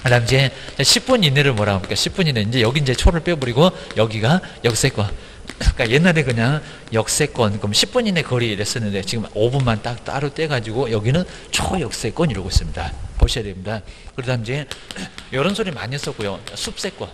그 다음 이제 10분 이내를 뭐라고 합니까? 10분 이내. 이제 여기 이제 초를 빼버리고 여기가 역세권. 그러니까 옛날에 그냥 역세권, 그럼 10분 이내 거리 이랬었는데 지금 5분만 딱 따로 떼가지고 여기는 초역세권 이러고 있습니다. 보셔야 됩니다. 그 다음 이제 이런 소리 많이 했었고요. 숲세권.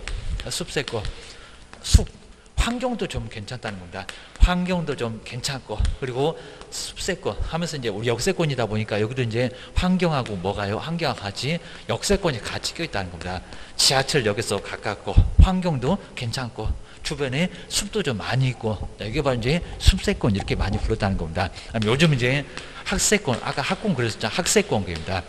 숲. 환경도 좀 괜찮다는 겁니다. 환경도 좀 괜찮고, 그리고 숲세권 하면서 이제 우리 역세권이다 보니까 여기도 이제 환경하고 뭐가요? 환경하고 같이 역세권이 같이 껴있다는 겁니다. 지하철역에서 가깝고, 환경도 괜찮고, 주변에 숲도 좀 많이 있고, 이게 바로 이제 숲세권 이렇게 많이 불렀다는 겁니다. 요즘 이제 학세권, 아까 학군 그랬었잖아요. 학세권입니다.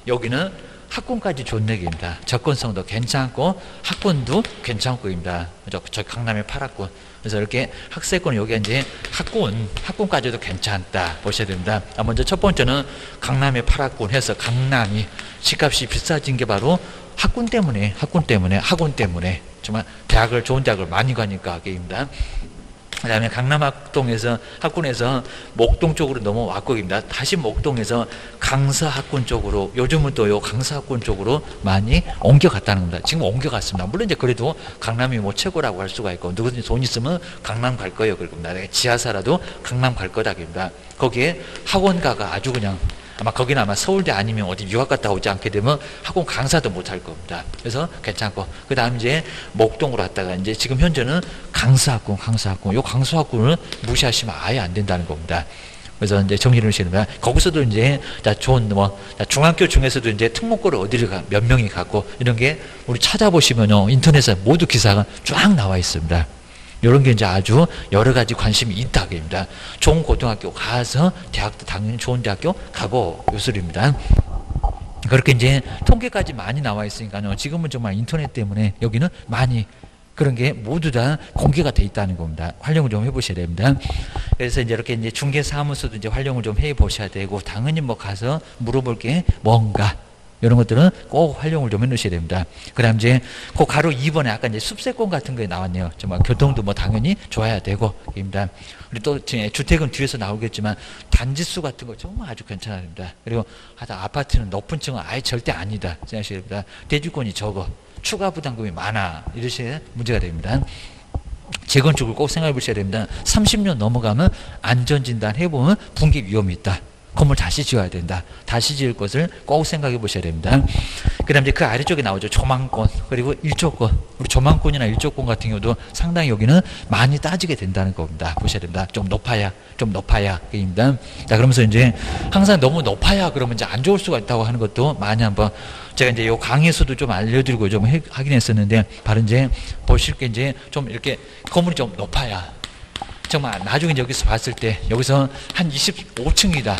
여기는 학군까지 좋은 얘기입니다. 접근성도 괜찮고 학군도 괜찮고입니다. 저 강남의 8학군. 그래서 이렇게 학세권 여기 이제 학군까지도 괜찮다 보셔야 됩니다. 먼저 첫 번째는 강남의 8학군 해서 강남이 집값이 비싸진 게 바로 학군 때문에 정말 좋은 대학을 많이 가니까 입니다. 그 다음에 강남학동에서 학군에서 목동 쪽으로 넘어왔고입니다. 다시 목동에서 강서학군 쪽으로 요즘은 또 요 강서학군 쪽으로 많이 옮겨갔다는 겁니다. 지금 옮겨갔습니다. 물론 이제 그래도 강남이 뭐 최고라고 할 수가 있고 누구든지 돈 있으면 강남 갈 거예요. 그럴 겁니다. 지하사라도 강남 갈 거다입니다. 거기에 학원가가 아주 그냥 아마 거기는 아마 서울대 아니면 어디 유학 갔다 오지 않게 되면 학원 강사도 못 할 겁니다. 그래서 괜찮고 그 다음 이제 목동으로 갔다가 이제 지금 현재는 강서학군 요 강서학군을 무시하시면 아예 안 된다는 겁니다. 그래서 이제 정리를 하시는 거야. 거기서도 이제 좋은 중학교 중에서도 이제 특목고를 어디를 몇 명이 갔고 이런 게 우리 찾아보시면요 인터넷에 모두 기사가 쫙 나와 있습니다. 이런 게 이제 아주 여러 가지 관심이 있다. 입니다. 좋은 고등학교 가서 대학도 당연히 좋은 대학교 가고 요술입니다. 그렇게 이제 통계까지 많이 나와 있으니까요. 지금은 정말 인터넷 때문에 여기는 많이 그런 게 모두 다 공개가 돼 있다는 겁니다. 활용을 좀 해보셔야 됩니다. 그래서 이제 이렇게 이제 중개사무소도 이제 활용을 좀 해보셔야 되고 당연히 뭐 가서 물어볼 게 뭔가 이런 것들은 꼭 활용을 좀 해놓으셔야 됩니다. 그 다음 이제 그 가로 2번에 아까 이제 숲세권 같은 게 나왔네요. 정말 교통도 뭐 당연히 좋아야 되고, 입니다. 그리고 또 주택은 뒤에서 나오겠지만 단지수 같은 거 정말 아주 괜찮습니다. 그리고 하여튼 아파트는 높은 층은 아예 절대 아니다. 생각하셔야 됩니다. 대주권이 적어. 추가 부담금이 많아. 이러셔야 문제가 됩니다. 재건축을 꼭 생각해 보셔야 됩니다. 30년 넘어가면 안전진단 해보면 붕괴 위험이 있다. 건물 다시 지어야 된다. 다시 지을 것을 꼭 생각해 보셔야 됩니다. 그 다음 이제 그 아래쪽에 나오죠. 조망권, 그리고 일조권. 우리 조망권이나 일조권 같은 경우도 상당히 여기는 많이 따지게 된다는 겁니다. 보셔야 됩니다. 좀 높아야. 입니다. 자, 그러면서 이제 항상 너무 높아야 그러면 이제 안 좋을 수가 있다고 하는 것도 많이 한번 제가 이제 요 강의에서도 좀 알려드리고 좀 하긴 했었는데 바로 이제 보실 게 이제 좀 이렇게 건물이 좀 높아야 정말 나중에 여기서 봤을 때 여기서 한 25층이다.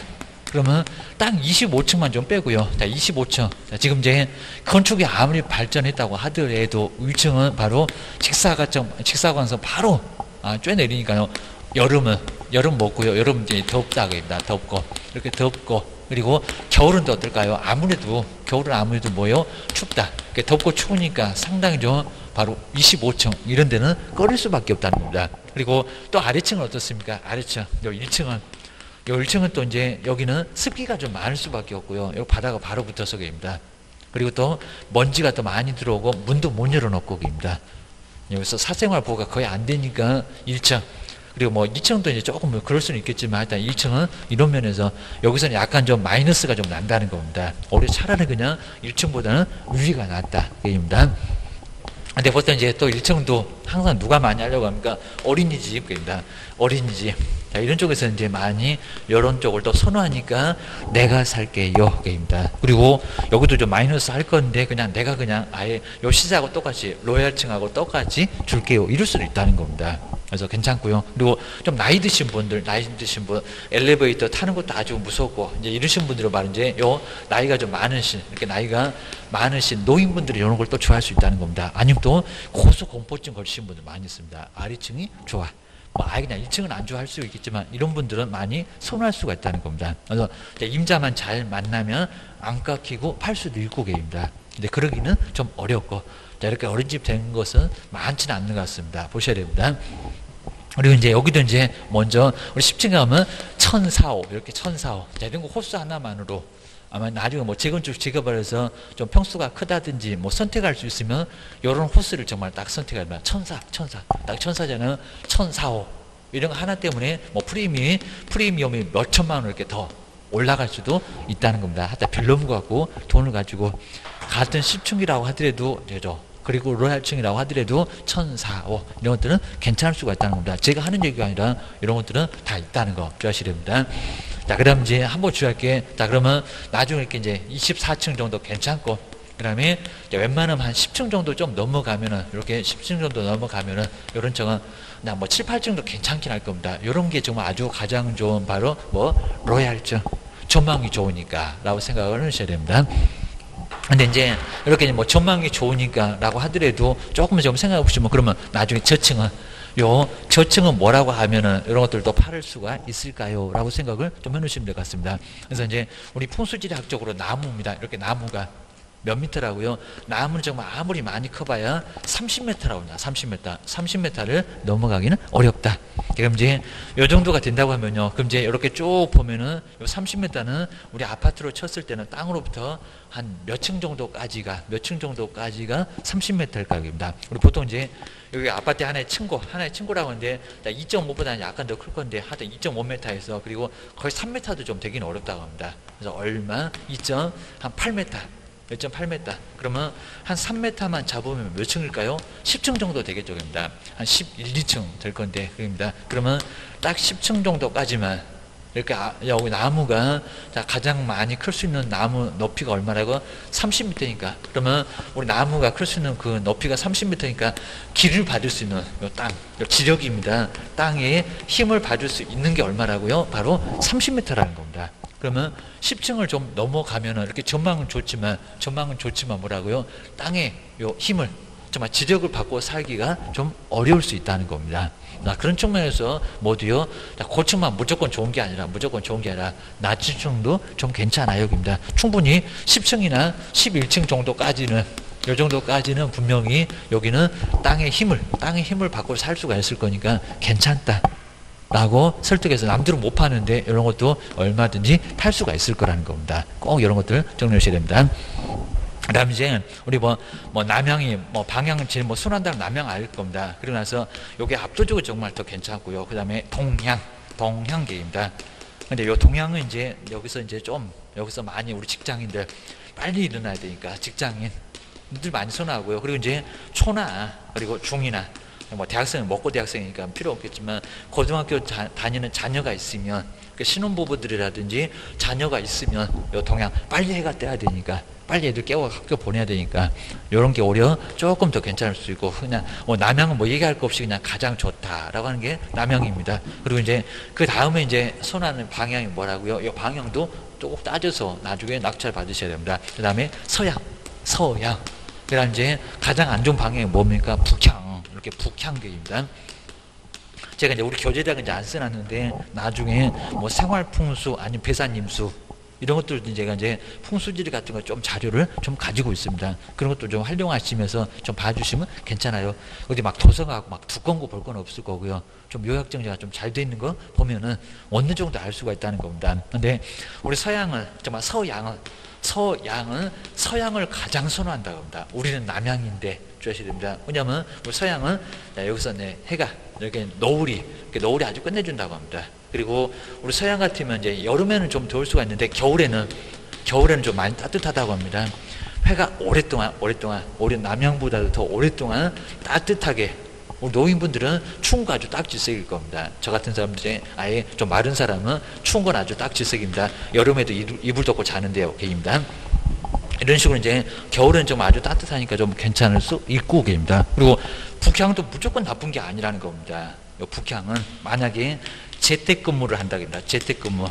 그러면 딱 25층만 좀 빼고요. 자, 25층. 자, 지금 이제 건축이 아무리 발전했다고 하더라도 1층은 바로 직사광선 바로 쬐내리니까요. 여름 먹고요. 여름 이제 덥다고입니다. 덥고 이렇게 덥고 그리고 겨울은 또 어떨까요? 겨울은 아무래도 뭐요? 춥다. 덥고 추우니까 상당히 좀 바로 25층 이런 데는 꺼릴 수밖에 없다는 겁니다. 그리고 또 아래층은 어떻습니까? 아래층. 요 1층은 또 이제 여기는 습기가 좀 많을 수밖에 없고요. 여기 바다가 바로 붙어서 그입니다. 그리고 또 먼지가 또 많이 들어오고 문도 못 열어놓고 그입니다. 여기서 사생활 보호가 거의 안 되니까 1층. 그리고 뭐 2층도 이제 조금 뭐 그럴 수는 있겠지만 일단 1층은 이런 면에서 여기서는 약간 좀 마이너스가 좀 난다는 겁니다. 오히려 차라리 그냥 1층보다는 위가 낫다. 그입니다. 근데 보통 이제 또 1층도 항상 누가 많이 하려고 합니까? 어린이집입니다. 어린이집. 자, 이런 쪽에서 이제 많이 이런 쪽을 또 선호하니까 내가 살게요. 입니다. 그리고 여기도 좀 마이너스 할 건데 그냥 내가 그냥 아예 요 시세하고 똑같이 로얄층하고 똑같이 줄게요. 이럴 수도 있다는 겁니다. 그래서 괜찮고요. 그리고 좀 나이 드신 분, 엘리베이터 타는 것도 아주 무섭고, 이제 이러신 분들은 말은 이제 나이가 좀 많으신, 이렇게 나이가 많으신 노인분들이 이런 걸 또 좋아할 수 있다는 겁니다. 아니면 또 고소공포증 걸리신 분들 많이 있습니다. 아래층이 좋아. 뭐 아예 그냥 1층은 안 좋아할 수 있겠지만 이런 분들은 많이 선호할 수가 있다는 겁니다. 그래서 임자만 잘 만나면 안 깎이고 팔 수도 있고 계입니다. 근데 그러기는 좀 어렵고, 자, 이렇게 어린이집 된 것은 많지는 않는 것 같습니다. 보셔야 됩니다. 그리고 이제 여기도 이제 먼저 우리 10층 가면 1004호 이렇게 1004호. 자, 이런 거 호수 하나만으로 아마 나중에 뭐 재건축 직업을 해서 좀 평수가 크다든지 뭐 선택할 수 있으면 이런 호수를 정말 딱 선택합니다. 1004. 딱 1004잖아요. 1004호. 이런 거 하나 때문에 뭐 프리미엄이 몇 천만 원 이렇게 더 올라갈 수도 있다는 겁니다. 하여튼 빌런 거 갖고 돈을 가지고 같은 10층이라고 하더라도 되죠. 그리고 로얄층이라고 하더라도 1004호 이런 것들은 괜찮을 수가 있다는 겁니다. 제가 하는 얘기가 아니라 이런 것들은 다 있다는 거 주의하셔야 됩니다. 자, 그럼 이제 한번 주의할게. 자, 그러면 나중에 이렇게 이제 24층 정도 괜찮고, 그 다음에 웬만하면 한 10층 정도 좀 넘어가면은, 이렇게 10층 정도 넘어가면은, 이런 층은 그냥 뭐 7, 8층도 괜찮긴 할 겁니다. 이런 게 정말 아주 가장 좋은 바로 뭐 로얄층, 전망이 좋으니까 라고 생각을 하셔야 됩니다. 근데 이제 이렇게 뭐 전망이 좋으니까 라고 하더라도 조금 좀 생각해 보시면, 그러면 나중에 저층은 뭐라고 하면은 이런 것들도 팔을 수가 있을까요? 라고 생각을 좀 해놓으시면 될 것 같습니다. 그래서 이제 우리 풍수지리학적으로 나무입니다. 이렇게 나무가 몇 미터라고요? 나무는 정말 아무리 많이 커봐야 30m라고 합니다. 30m를 넘어가기는 어렵다. 그럼 이제 요 정도가 된다고 하면요. 그럼 이제 이렇게 쭉 보면은 요 30m는 우리 아파트로 쳤을 때는 땅으로부터 한 몇 층 정도까지가 30m일 가격입니다. 우리 보통 이제 여기 아파트 하나의 층고라고 하는데 2.5보다는 약간 더 클 건데 하여튼 2.5m에서 그리고 거의 3m도 좀 되기는 어렵다고 합니다. 그래서 얼마? 2.8m. 1.8m. 그러면 한 3m만 잡으면 몇 층일까요? 10층 정도 되겠죠. 그럽니다. 한 11, 2층 될 건데, 그럽니다. 그러면 딱 10층 정도까지만 이렇게 여기 나무가 가장 많이 클 수 있는 나무 높이가 얼마라고? 30m니까. 그러면 우리 나무가 클 수 있는 그 높이가 30m니까 길을 받을 수 있는 요 땅, 요 지력입니다. 땅에 힘을 받을 수 있는 게 얼마라고요? 바로 30m라는 겁니다. 그러면 10층을 좀 넘어가면은 이렇게 전망은 좋지만 뭐라고요? 땅에 요 힘을 정말 지력을 받고 살기가 좀 어려울 수 있다는 겁니다. 그런 측면에서 모두요, 고층만 무조건 좋은 게 아니라 낮은 층도 좀 괜찮아요. 입니다. 충분히 10층이나 11층 정도까지는 이 정도까지는 분명히 여기는 땅의 힘을 받고 살 수가 있을 거니까 괜찮다 라고 설득해서, 남들은 못 파는데 이런 것도 얼마든지 팔 수가 있을 거라는 겁니다. 꼭 이런 것들 정리하셔야 됩니다. 그 다음에 이제 우리 뭐 남향이 방향을 제일 순환당 남향 알 겁니다. 그러고 나서 요게 압도적으로 정말 더 괜찮고요. 그 다음에 동향계입니다. 근데 요 동향은 이제 여기서 많이 우리 직장인들 빨리 일어나야 되니까 직장인들 많이 선호하고요. 그리고 이제 초나 그리고 중이나 뭐 대학생 먹고 대학생이니까 필요 없겠지만 고등학교 다니는 자녀가 있으면 신혼부부들이라든지 자녀가 있으면 요 동향 빨리 해가 떠야 되니까 빨리 애들 깨워 학교 보내야 되니까 이런 게 오히려 조금 더 괜찮을 수 있고 그냥 남양은 뭐 얘기할 거 없이 그냥 가장 좋다라고 하는 게 남양입니다. 그리고 이제 그 다음에 이제 선호하는 방향이 뭐라고요? 이 방향도 꼭 따져서 나중에 낙찰 받으셔야 됩니다. 그 다음에 서양. 그다음 이제 가장 안 좋은 방향이 뭡니까? 북향. 이렇게 북향계입니다. 제가 이제 우리 교재다가 이제 안 써놨는데 나중에 뭐 생활풍수 아니면 배산임수 이런 것들 제가 이제 풍수지리 같은 거 좀 자료를 좀 가지고 있습니다. 그런 것도 좀 활용하시면서 좀 봐주시면 괜찮아요. 어디 막 도서가 막 두꺼운 거 볼 건 없을 거고요. 좀 요약정리가 좀 잘 돼 있는 거 보면은 어느 정도 알 수가 있다는 겁니다. 근데 우리 서양은 정말 서양을 가장 선호한다고 합니다. 우리는 남양인데 주셔야 됩니다. 왜냐하면 우리 서양은 여기서 해가 이렇게 노을이 아주 끝내준다고 합니다. 그리고 우리 서양 같으면 이제 여름에는 좀 더울 수가 있는데 겨울에는 좀 많이 따뜻하다고 합니다. 해가 오랫동안 우리 남양보다도 더 오랫동안 따뜻하게 우리 노인분들은 추운 거 아주 딱 질색일 겁니다. 저 같은 사람들이 아예 좀 마른 사람은 추운 건 아주 딱 질색입니다. 여름에도 이불 덮고 자는데요. 개입니다. 이런 식으로 이제 겨울은 좀 아주 따뜻하니까 좀 괜찮을 수 있고 개입니다. 그리고 북향도 무조건 나쁜 게 아니라는 겁니다. 북향은 만약에 재택근무를 한다고 합니다. 재택근무.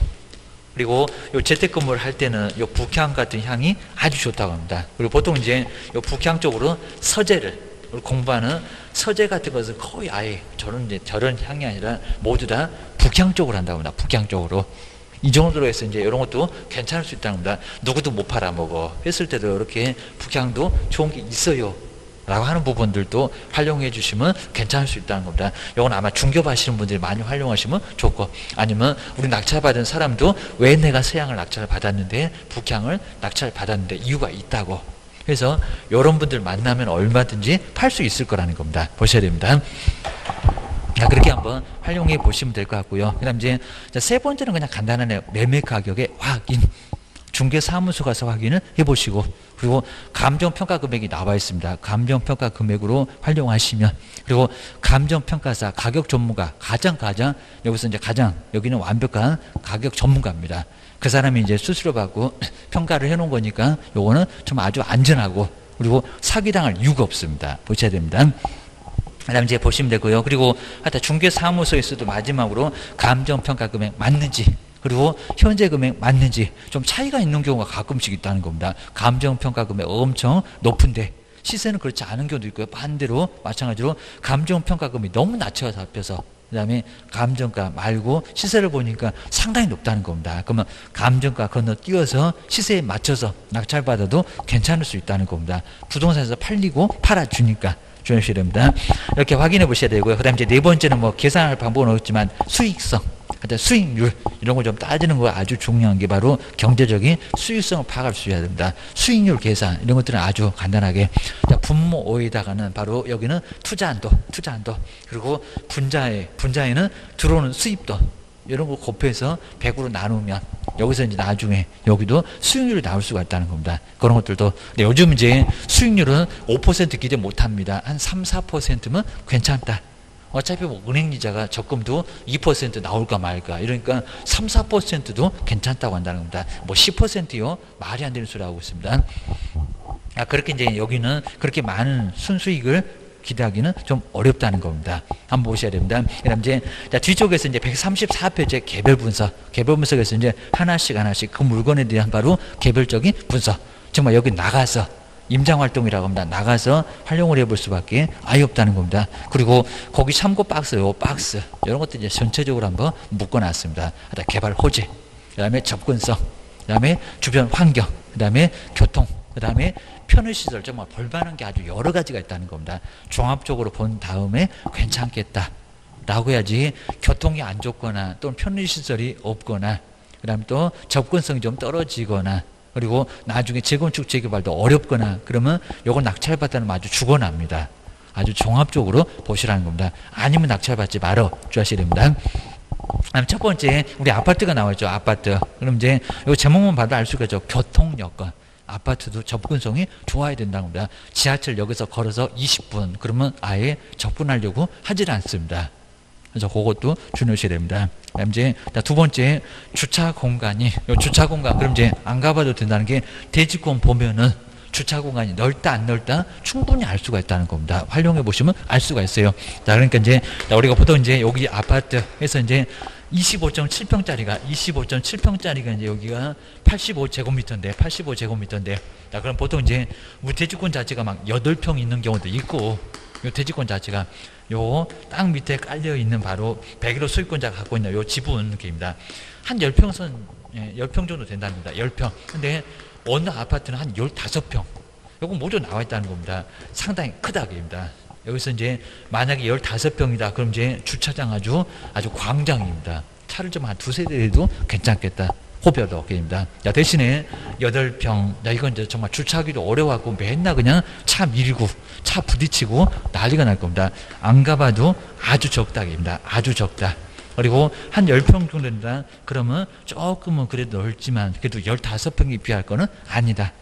그리고 요 재택근무를 할 때는 요 북향 같은 향이 아주 좋다고 합니다. 그리고 보통 이제 요 북향 쪽으로 서재를 공부하는 서재 같은 것은 거의 아예 저런 향이 아니라 모두 다 북향 쪽으로 한다고 합니다. 북향 쪽으로. 이 정도로 해서 이제 이런 것도 괜찮을 수 있다는 겁니다. 누구도 못 팔아먹어 했을 때도 이렇게 북향도 좋은 게 있어요 라고 하는 부분들도 활용해 주시면 괜찮을 수 있다는 겁니다. 이건 아마 중개하시는 분들이 많이 활용하시면 좋고, 아니면 우리 낙찰받은 사람도 왜 내가 서양을 낙찰을 받았는데 북향을 낙찰을 받았는데 이유가 있다고. 그래서 이런 분들 만나면 얼마든지 팔 수 있을 거라는 겁니다. 보셔야 됩니다. 그렇게 한번 활용해 보시면 될 것 같고요. 그 다음 이제 세 번째는 그냥 간단한 매매 가격의 확인. 중개사무소 가서 확인을 해보시고, 그리고 감정평가 금액이 나와 있습니다. 감정평가 금액으로 활용하시면, 그리고 감정평가사 가격 전문가 가장 여기서 이제 여기는 완벽한 가격 전문가입니다. 그 사람이 이제 수수료 받고 평가를 해놓은 거니까 요거는 좀 아주 안전하고, 그리고 사기당할 이유가 없습니다. 보셔야 됩니다. 그 다음에 이제 보시면 되고요. 그리고 하여튼 중개사무소에서도 마지막으로 감정평가 금액 맞는지, 그리고 현재 금액 맞는지 좀 차이가 있는 경우가 가끔씩 있다는 겁니다. 감정평가 금액 엄청 높은데 시세는 그렇지 않은 경우도 있고요. 반대로 마찬가지로 감정평가 금액이 너무 낮춰서 잡혀서 그 다음에 감정가 말고 시세를 보니까 상당히 높다는 겁니다. 그러면 감정가 건너뛰어서 시세에 맞춰서 낙찰받아도 괜찮을 수 있다는 겁니다. 부동산에서 팔리고 팔아주니까 주셔야 됩니다. 이렇게 확인해 보셔야 되고요. 그 다음에 이제 네 번째는 뭐 계산할 방법은 없지만 수익성, 수익률 이런 거 좀 따지는 거 아주 중요한 게 바로 경제적인 수익성을 파악할 수 있어야 됩니다. 수익률 계산 이런 것들은 아주 간단하게 분모 5에다가는 바로 여기는 투자한도 그리고 분자에는 들어오는 수입도 이런 거 곱해서 100으로 나누면 여기서 이제 나중에 여기도 수익률이 나올 수가 있다는 겁니다. 그런 것들도. 근데 요즘 이제 수익률은 5% 기대 못 합니다. 한 3, 4%면 괜찮다. 어차피 뭐 은행이자가 적금도 2% 나올까 말까 이러니까 3, 4%도 괜찮다고 한다는 겁니다. 뭐 10%요? 말이 안 되는 소리 하고 있습니다. 그렇게 이제 여기는 그렇게 많은 순수익을 기대하기는 좀 어렵다는 겁니다. 한번 보셔야 됩니다. 그다음 이제 뒤쪽에서 이제 134페이지 개별 분석에서 이제 하나씩 그 물건에 대한 바로 개별적인 분석. 정말 여기 나가서 임장활동이라고 합니다. 나가서 활용을 해볼 수밖에 아예 없다는 겁니다. 그리고 거기 참고 박스 이런 것도 이제 전체적으로 한번 묶어놨습니다. 개발 호재, 그 다음에 접근성, 그 다음에 주변 환경, 그 다음에 교통, 그 다음에 편의시설, 정말 볼만한 게 아주 여러 가지가 있다는 겁니다. 종합적으로 본 다음에 괜찮겠다 라고 해야지, 교통이 안 좋거나 또는 편의시설이 없거나 그 다음에 또 접근성이 좀 떨어지거나 그리고 나중에 재건축 재개발도 어렵거나 그러면 요걸 낙찰받다는 아주 죽어납니다. 아주 종합적으로 보시라는 겁니다. 아니면 낙찰받지 말어 주셔야 됩니다. 첫 번째 우리 아파트가 나와있죠. 아파트. 그럼 이제 요 제목만 봐도 알 수가 있죠. 교통 여건. 아파트도 접근성이 좋아야 된다는 겁니다. 지하철역에서 걸어서 20분 그러면 아예 접근하려고 하질 않습니다. 그래서 그것도 주의하셔야 됩니다. 그다음 이제 두 번째 주차 공간이 요 주차 공간 그럼 이제 안 가봐도 된다는 게 대지권 보면은 주차 공간이 넓다 안 넓다 충분히 알 수가 있다는 겁니다. 활용해 보시면 알 수가 있어요. 자 그러니까 이제 우리가 보통 이제 여기 아파트에서 이제 25.7평짜리가 이제 여기가 85제곱미터인데 자 그럼 보통 이제 우리 대지권 자체가 막 8평 있는 경우도 있고 요 대지권 자체가 요 땅 밑에 깔려 있는 바로 101호 소유권자가 갖고 있는 요 지분입니다. 한 10평선 10평 정도 된다는 겁니다. 10평. 근데 어느 아파트는 한 15평. 요거 모두 나와 있다는 겁니다. 상당히 크다 그입니다. 여기서 이제 만약에 15평이다. 그럼 이제 주차장 아주 광장입니다. 차를 좀 한 두세 대도 괜찮겠다. 호별도 게임입니다. 자, 대신에 8평. 야, 이건 이제 정말 주차하기도 어려워갖고 맨날 그냥 차 밀고, 차 부딪히고 난리가 날 겁니다. 안 가봐도 아주 적다 게임입니다. 아주 적다. 그리고 한 10평 정도 된다. 그러면 조금은 그래도 넓지만 그래도 15평에 비할 거는 아니다.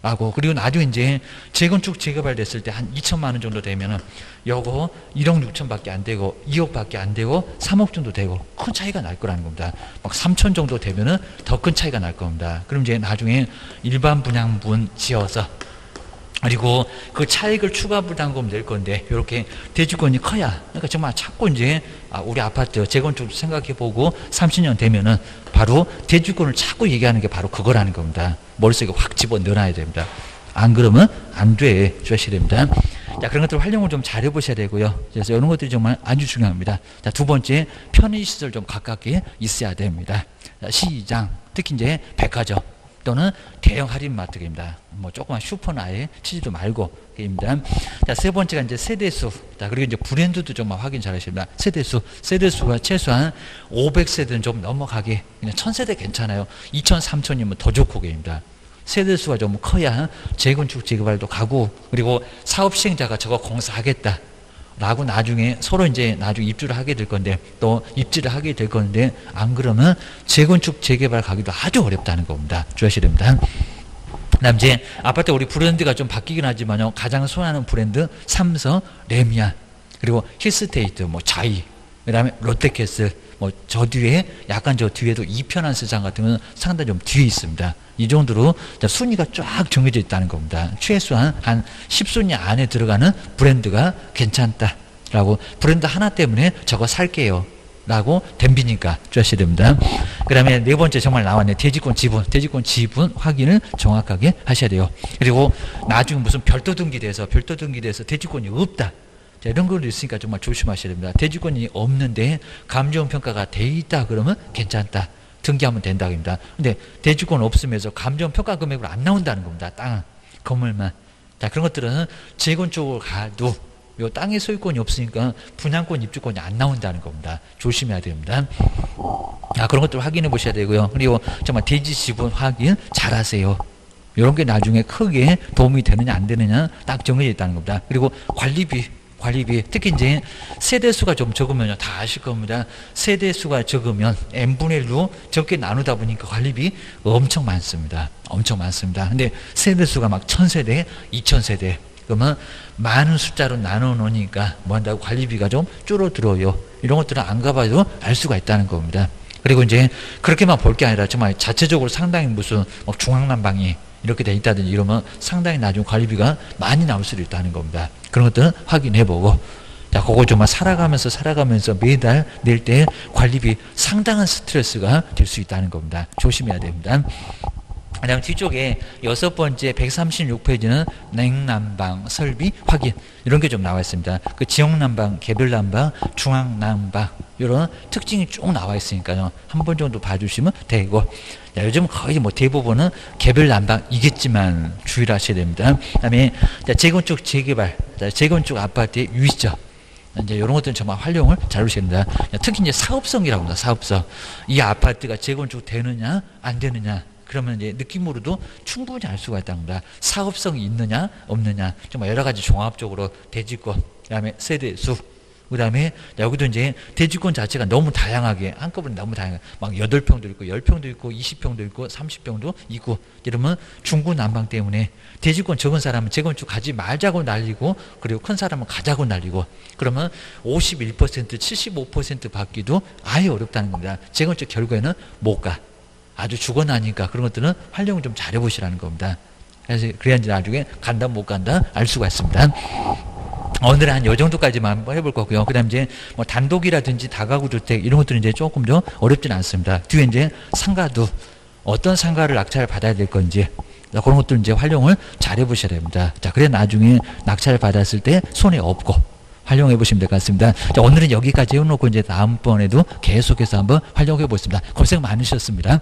라고. 그리고 나중에 이제 재건축 재개발 됐을 때 한 2천만 원 정도 되면은 요거 1억 6천 밖에 안 되고 2억 밖에 안 되고 3억 정도 되고 큰 차이가 날 거라는 겁니다. 막 3천 정도 되면은 더 큰 차이가 날 겁니다. 그럼 이제 나중에 일반 분양분 지어서 그리고 그 차익을 추가 부담금 낼 건데 이렇게 대지권이 커야 그러니까 정말 자꾸 이제 우리 아파트 재건축 생각해보고 30년 되면은 바로 대지권을 자꾸 얘기하는 게 바로 그거라는 겁니다. 머릿속에 확 집어넣어놔야 됩니다. 안 그러면 안 돼. 주셔야 됩니다. 자, 그런 것들 활용을 좀 잘 해보셔야 되고요. 그래서 이런 것들이 정말 아주 중요합니다. 자, 두 번째 편의시설 좀 가깝게 있어야 됩니다. 자, 시장 특히 이제 백화점 또는 대형 할인마트입니다. 뭐 조그만 슈퍼나 아예 치지도 말고 입니다. 자, 세 번째가 이제 세대수. 자, 그리고 이제 브랜드도 좀 확인 잘 하십니다. 세대수가 최소한 500세대는 좀 넘어가게 그냥 1000세대 괜찮아요. 2000, 3000이면 더 좋고 입니다. 세대수가 좀 커야 재건축 재개발도 가고 그리고 사업 시행자가 저거 공사하겠다. 라고 나중에 서로 이제 나중에 입주를 하게 될 건데 또 입지를 하게 될 건데 안 그러면 재건축 재개발 가기도 아주 어렵다는 겁니다. 주의하셔야 됩니다. 그다음 이제 아파트 우리 브랜드가 좀 바뀌긴 하지만요. 가장 선호하는 브랜드 삼성, 레미안 그리고 힐스테이트, 뭐 자이, 그다음에 롯데캐슬 뭐 저 뒤에 약간 저 뒤에도 이편한 시장 같은 건 상당히 좀 뒤에 있습니다. 이 정도로 순위가 쫙 정해져 있다는 겁니다. 최소한 한 10순위 안에 들어가는 브랜드가 괜찮다라고 브랜드 하나 때문에 저거 살게요 라고 덤비니까 주셔야 됩니다. 그 다음에 네 번째 정말 나왔네. 대지권 지분 확인을 정확하게 하셔야 돼요. 그리고 나중에 무슨 별도 등기돼서 대지권이 없다. 자, 이런 것도 있으니까 정말 조심하셔야 됩니다. 대지권이 없는데 감정평가가 돼 있다 그러면 괜찮다. 등기하면 된다입니다. 근데 대지권 없으면서 감정평가 금액으로 안 나온다는 겁니다. 땅, 건물만. 자, 그런 것들은 재건축을 가도 요 땅의 소유권이 없으니까 분양권, 입주권이 안 나온다는 겁니다. 조심해야 됩니다. 그런 것들 확인해 보셔야 되고요. 그리고 정말 대지 지분 확인 잘 하세요. 이런 게 나중에 크게 도움이 되느냐 안 되느냐 딱 정해져 있다는 겁니다. 그리고 관리비 특히 이제 세대수가 좀 적으면요 다 아실 겁니다. 세대수가 적으면 n분의 1로 적게 나누다 보니까 관리비 엄청 많습니다. 근데 세대수가 막 1000세대, 2000세대 그러면 많은 숫자로 나눠 놓으니까 뭐 한다고 관리비가 좀 줄어들어요. 이런 것들은 안 가봐도 알 수가 있다는 겁니다. 그리고 이제 그렇게만 볼 게 아니라 정말 자체적으로 상당히 무슨 중앙난방이 이렇게 돼 있다든지 이러면 상당히 나중에 관리비가 많이 나올 수도 있다는 겁니다. 그런 것들은 확인해보고 자, 그거 정말 살아가면서 매달 낼 때 관리비 상당한 스트레스가 될 수 있다는 겁니다. 조심해야 됩니다. 그 다음 뒤쪽에 6번째 136페이지는 냉난방 설비 확인 이런 게 좀 나와 있습니다. 그 지역난방, 개별난방, 중앙난방 이런 특징이 쭉 나와 있으니까요. 한 번 정도 봐주시면 되고 자, 요즘 거의 뭐 대부분은 개별난방이겠지만 주의를 하셔야 됩니다. 그 다음에 재건축 재개발, 재건축 아파트의 유의점 이제 이런 것들은 정말 활용을 잘 하셔야 됩니다. 특히 이제 사업성이라고 합니다. 사업성. 이 아파트가 재건축 되느냐 안 되느냐 그러면 이제 느낌으로도 충분히 알 수가 있답니다. 사업성이 있느냐 없느냐 정말 여러 가지 종합적으로 대지권 그다음에 세대수 그 다음에 여기도 이제 대지권 자체가 너무 다양하게, 한꺼번에 너무 다양하게, 막 8평도 있고, 10평도 있고, 20평도 있고, 30평도 있고, 이러면 중구난방 때문에 대지권 적은 사람은 재건축 가지 말자고 난리고, 그리고 큰 사람은 가자고 난리고, 그러면 51%, 75% 받기도 아예 어렵다는 겁니다. 재건축 결과에는 못 가. 아주 죽어나니까 그런 것들은 활용을 좀 잘해보시라는 겁니다. 그래서 그래야지 나중에 간다 못 간다 알 수가 있습니다. 오늘은 한 요 정도까지만 한번 해볼 거고요. 그 다음 이제 뭐 단독이라든지 다가구 주택 이런 것들은 이제 조금 더 어렵지는 않습니다. 뒤에 이제 상가도 어떤 상가를 낙찰을 받아야 될 건지 그런 것들 이제 활용을 잘 해보셔야 됩니다. 자, 그래 나중에 낙찰을 받았을 때 손해 없고 활용해 보시면 될 것 같습니다. 자, 오늘은 여기까지 해놓고 이제 다음번에도 계속해서 한번 활용해 보겠습니다. 고생 많으셨습니다.